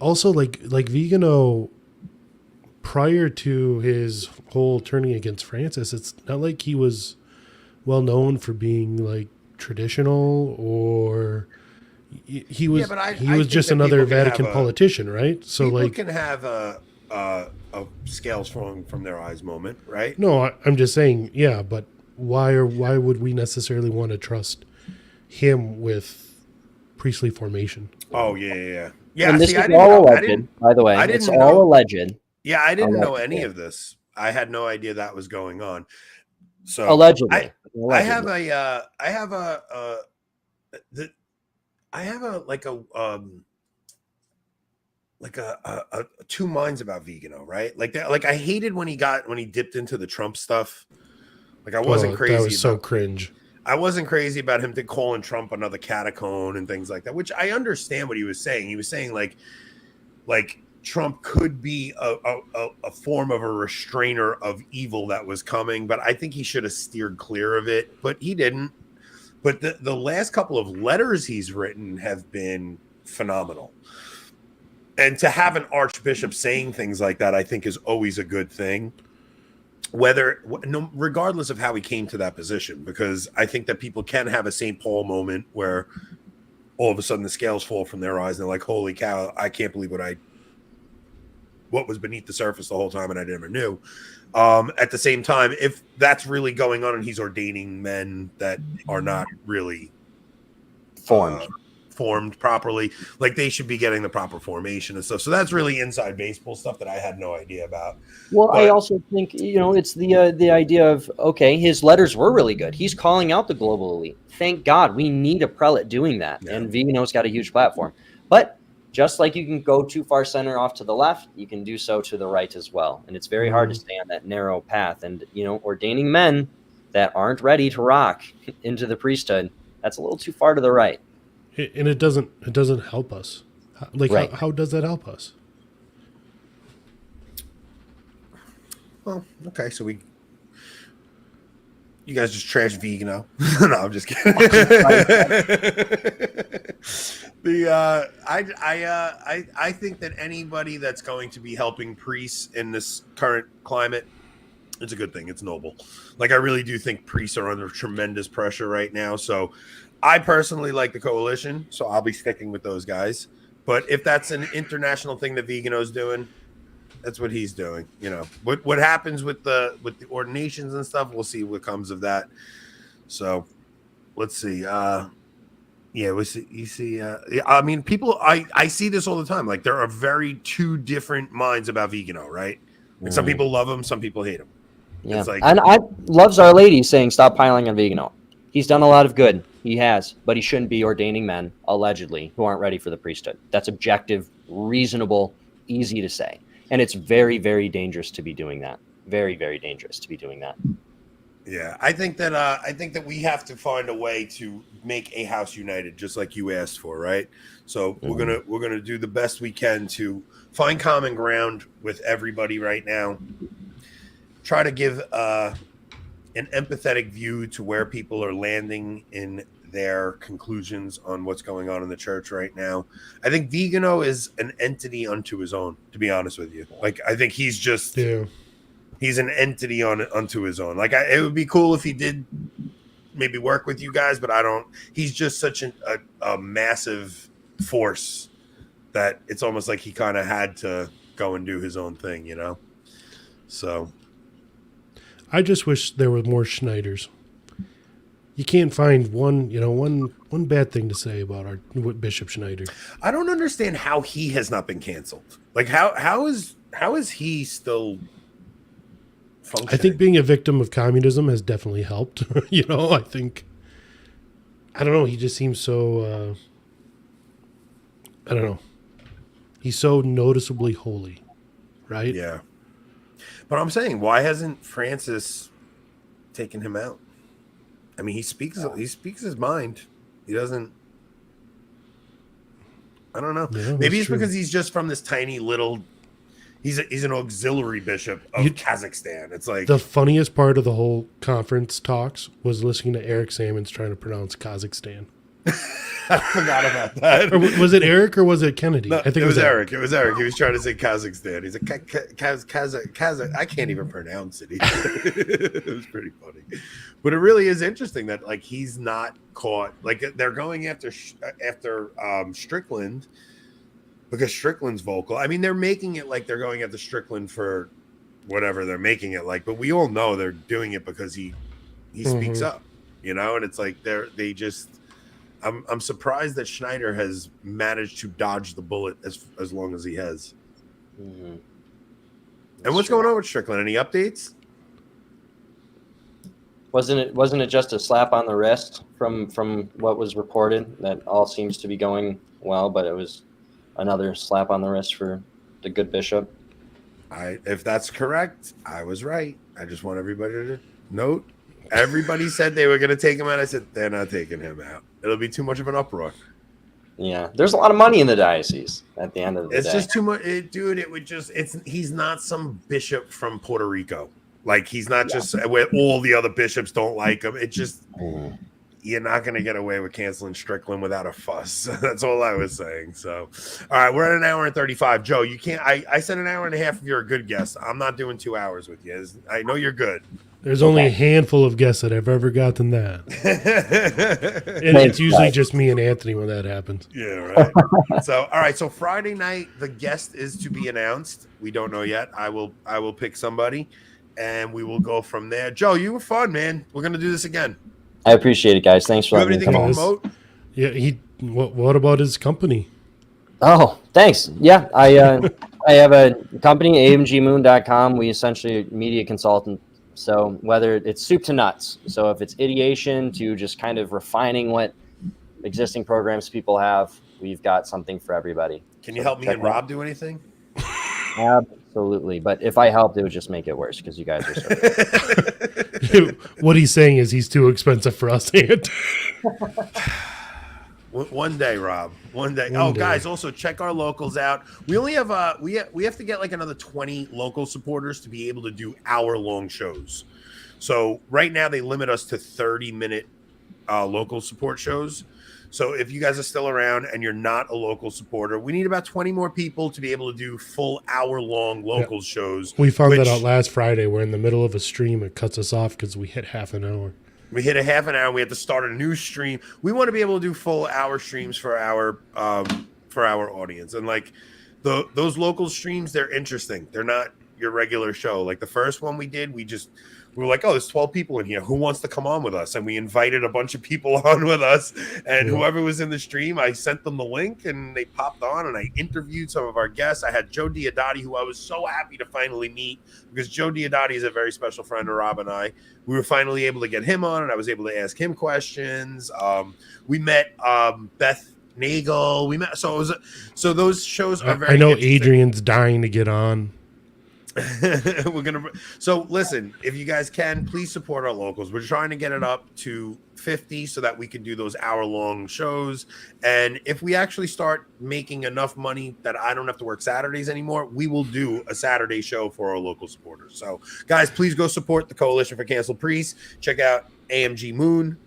also like Vigano, prior to his whole turning against Francis, it's not like he was well known for being like traditional, or he was just another Vatican politician, right? So people like can have a scales falling from their eyes moment, right? No, I'm just saying, yeah, but why would we necessarily want to trust him with priestly formation? Oh yeah. And this is all alleged, by the way. It's all alleged. Yeah, I didn't know any of this. I had no idea that was going on. So allegedly. I have two minds about Vigano, right? Like I hated when he dipped into the Trump stuff. Like I wasn't crazy. That was so cringe. I wasn't crazy about him calling Trump another catacomb and things like that, which I understand what he was saying. He was saying like Trump could be a form of a restrainer of evil that was coming, but I think he should have steered clear of it, but he didn't. But the last couple of letters he's written have been phenomenal. And to have an archbishop saying things like that, I think is always a good thing, regardless of how he came to that position, because I think that people can have a St. Paul moment where all of a sudden the scales fall from their eyes and they're like, holy cow, I can't believe what was beneath the surface the whole time and I never knew. At the same time, if that's really going on and he's ordaining men that are not really formed properly, like they should be getting the proper formation and stuff. So that's really inside baseball stuff that I had no idea about. Well, I also think, it's the idea of, okay, his letters were really good. He's calling out the global elite. Thank God we need a prelate doing that. Yeah. And Vigano's got a huge platform. But just like you can go too far center off to the left, you can do so to the right as well. And it's very hard to stay on that narrow path. And, ordaining men that aren't ready to rock into the priesthood, that's a little too far to the right. And it doesn't help us. Like, right. How does that help us? Well, okay, so you guys just trash Vigano. No, I'm just kidding. I think that anybody that's going to be helping priests in this current climate, it's a good thing. It's noble. Like, I really do think priests are under tremendous pressure right now. So I personally like the coalition, so I'll be sticking with those guys. But if that's an international thing that Vigano's doing, that's what he's doing. What happens with the ordinations and stuff, we'll see what comes of that. So let's see. We see. You see. I mean, people. I see this all the time. Like, there are very two different minds about Vigano, right? And some people love him, some people hate him. Yeah, and I loves Our Lady saying stop piling on Vigano. He's done a lot of good. He has, but he shouldn't be ordaining men, allegedly, who aren't ready for the priesthood. That's objective, reasonable, easy to say. And it's very, very dangerous to be doing that. Very, very dangerous to be doing that. Yeah, I think that we have to find a way to make a house united, just like you asked for, right? So we're gonna do the best we can to find common ground with everybody right now. Try to give an empathetic view to where people are landing in their conclusions on what's going on in the church right now. I think Vigano is an entity unto his own, to be honest with you. Like, I think he's just he's an entity unto his own. Like, it would be cool if he did maybe work with you guys, but I don't. He's just such a massive force that it's almost like he kind of had to go and do his own thing, So I just wish there were more Schneiders. You can't find one bad thing to say about Bishop Schneider. I don't understand how he has not been canceled. Like, how is he still functioning? I think being a victim of communism has definitely helped. I think, I don't know. He just seems so, I don't know. He's so noticeably holy, right? Yeah. But I'm saying, why hasn't Francis taken him out? I mean, he speaks his mind. He doesn't. I don't know. Yeah, maybe it's because he's just from this tiny little. He's an auxiliary bishop of Kazakhstan. It's like the funniest part of the whole conference talks was listening to Eric Sammons trying to pronounce Kazakhstan. I forgot about that. Or was it Eric or was it Kennedy? No, I think it was Eric. It was Eric. He was trying to say Kazakhstan. He's like Kazakh. I can't even pronounce it. It was pretty funny, but it really is interesting that like he's not caught. Like they're going after Strickland because Strickland's vocal. I mean, they're making it like they're going after Strickland for whatever they're making it like, but we all know they're doing it because he speaks up, and it's like they just. I'm surprised that Schneider has managed to dodge the bullet as long as he has. Mm-hmm. And what's going on with Strickland? Any updates? Wasn't it just a slap on the wrist from what was reported that all seems to be going well, but it was another slap on the wrist for the good bishop? If that's correct, I was right. I just want everybody to note. Everybody said they were going to take him out. I said, they're not taking him out. It'll be too much of an uproar. Yeah, there's a lot of money in the diocese at the end of the day. It's just too much, dude. It would just, he's not some bishop from Puerto Rico. Like, he's not just where all the other bishops don't like him. It just, you're not going to get away with canceling Strickland without a fuss. That's all I was saying. So, all right, we're at an hour and 35. Joe, you can't, I said an hour and a half if you're a good guest. I'm not doing 2 hours with you. I know you're good. There's only a handful of guests that have ever gotten that. And it's usually just me and Anthony when that happens. Yeah, right. So, all right. So Friday night, the guest is to be announced. We don't know yet. I will pick somebody, and we will go from there. Joe, you were fun, man. We're gonna do this again. I appreciate it, guys. Thanks for Do you have letting me anything come to on. promote? Yeah, what about his company? Oh, thanks. Yeah, I have a company, amgmoon.com. We essentially media consultant. So whether it's soup to nuts, so if it's ideation to just kind of refining what existing programs people have, we've got something for everybody. Can you help me and Rob do anything? Absolutely. But if I helped, it would just make it worse because you guys are so What he's saying is he's too expensive for us to handle. One day, Rob. One day. One day. Guys, also check our locals out. We only have we have to get like another 20 local supporters to be able to do hour-long shows. So right now they limit us to 30-minute local support shows. So if you guys are still around and you're not a local supporter, we need about 20 more people to be able to do full hour-long local shows. We found that out last Friday. We're in the middle of a stream. It cuts us off because we hit half an hour. We hit a half an hour. We had to start a new stream. We want to be able to do full hour streams for our audience. And like those local streams, they're interesting. They're not your regular show. Like the first one we did, we were like, oh, there's 12 people in here. Who wants to come on with us? And we invited a bunch of people on with us. And whoever was in the stream, I sent them the link and they popped on and I interviewed some of our guests. I had Joe Diodati, who I was so happy to finally meet because Joe Diodati is a very special friend of Rob and I. We were finally able to get him on and I was able to ask him questions. We met Beth Nagel. We met so those shows are very I know interesting. Adrian's dying to get on. So listen, if you guys can, please support our locals. We're trying to get it up to 50 so that we can do those hour-long shows. And if we actually start making enough money that I don't have to work Saturdays anymore, we will do a Saturday show for our local supporters. So guys, please go support the Coalition for Canceled Priests. Check out AMG Moon.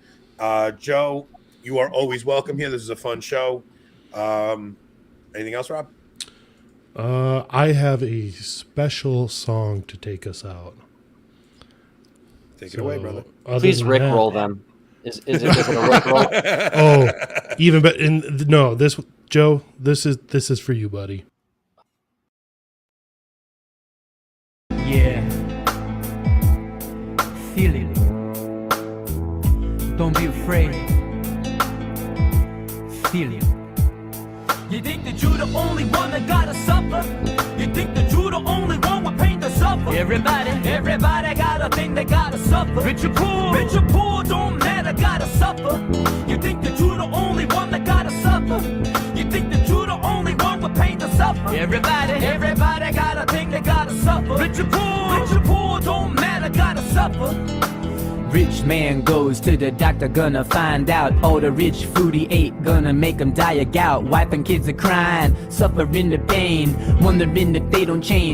Joe, you are always welcome here. This is a fun show. Anything else, Rob? I have a special song to take us out. Take it away, brother. Please rickroll them. Is it a rickroll? Oh, even better. No, Joe, this is for you, buddy. Yeah. Feel it. Don't be afraid. Feel it. You think that you're the only one that gotta suffer? You think that you're the only one with pain to suffer? Everybody got a thing they gotta suffer. Rich or poor, don't matter, gotta suffer. You think that you're the only one that gotta suffer? You think that you're the only one with pain to suffer? Everybody got a thing they gotta suffer. Rich or poor, don't matter, gotta suffer. Rich man goes to the doctor, gonna find out all the rich food he ate, gonna make him die of gout. Wife and kids are crying, suffering the pain, wondering if they don't change.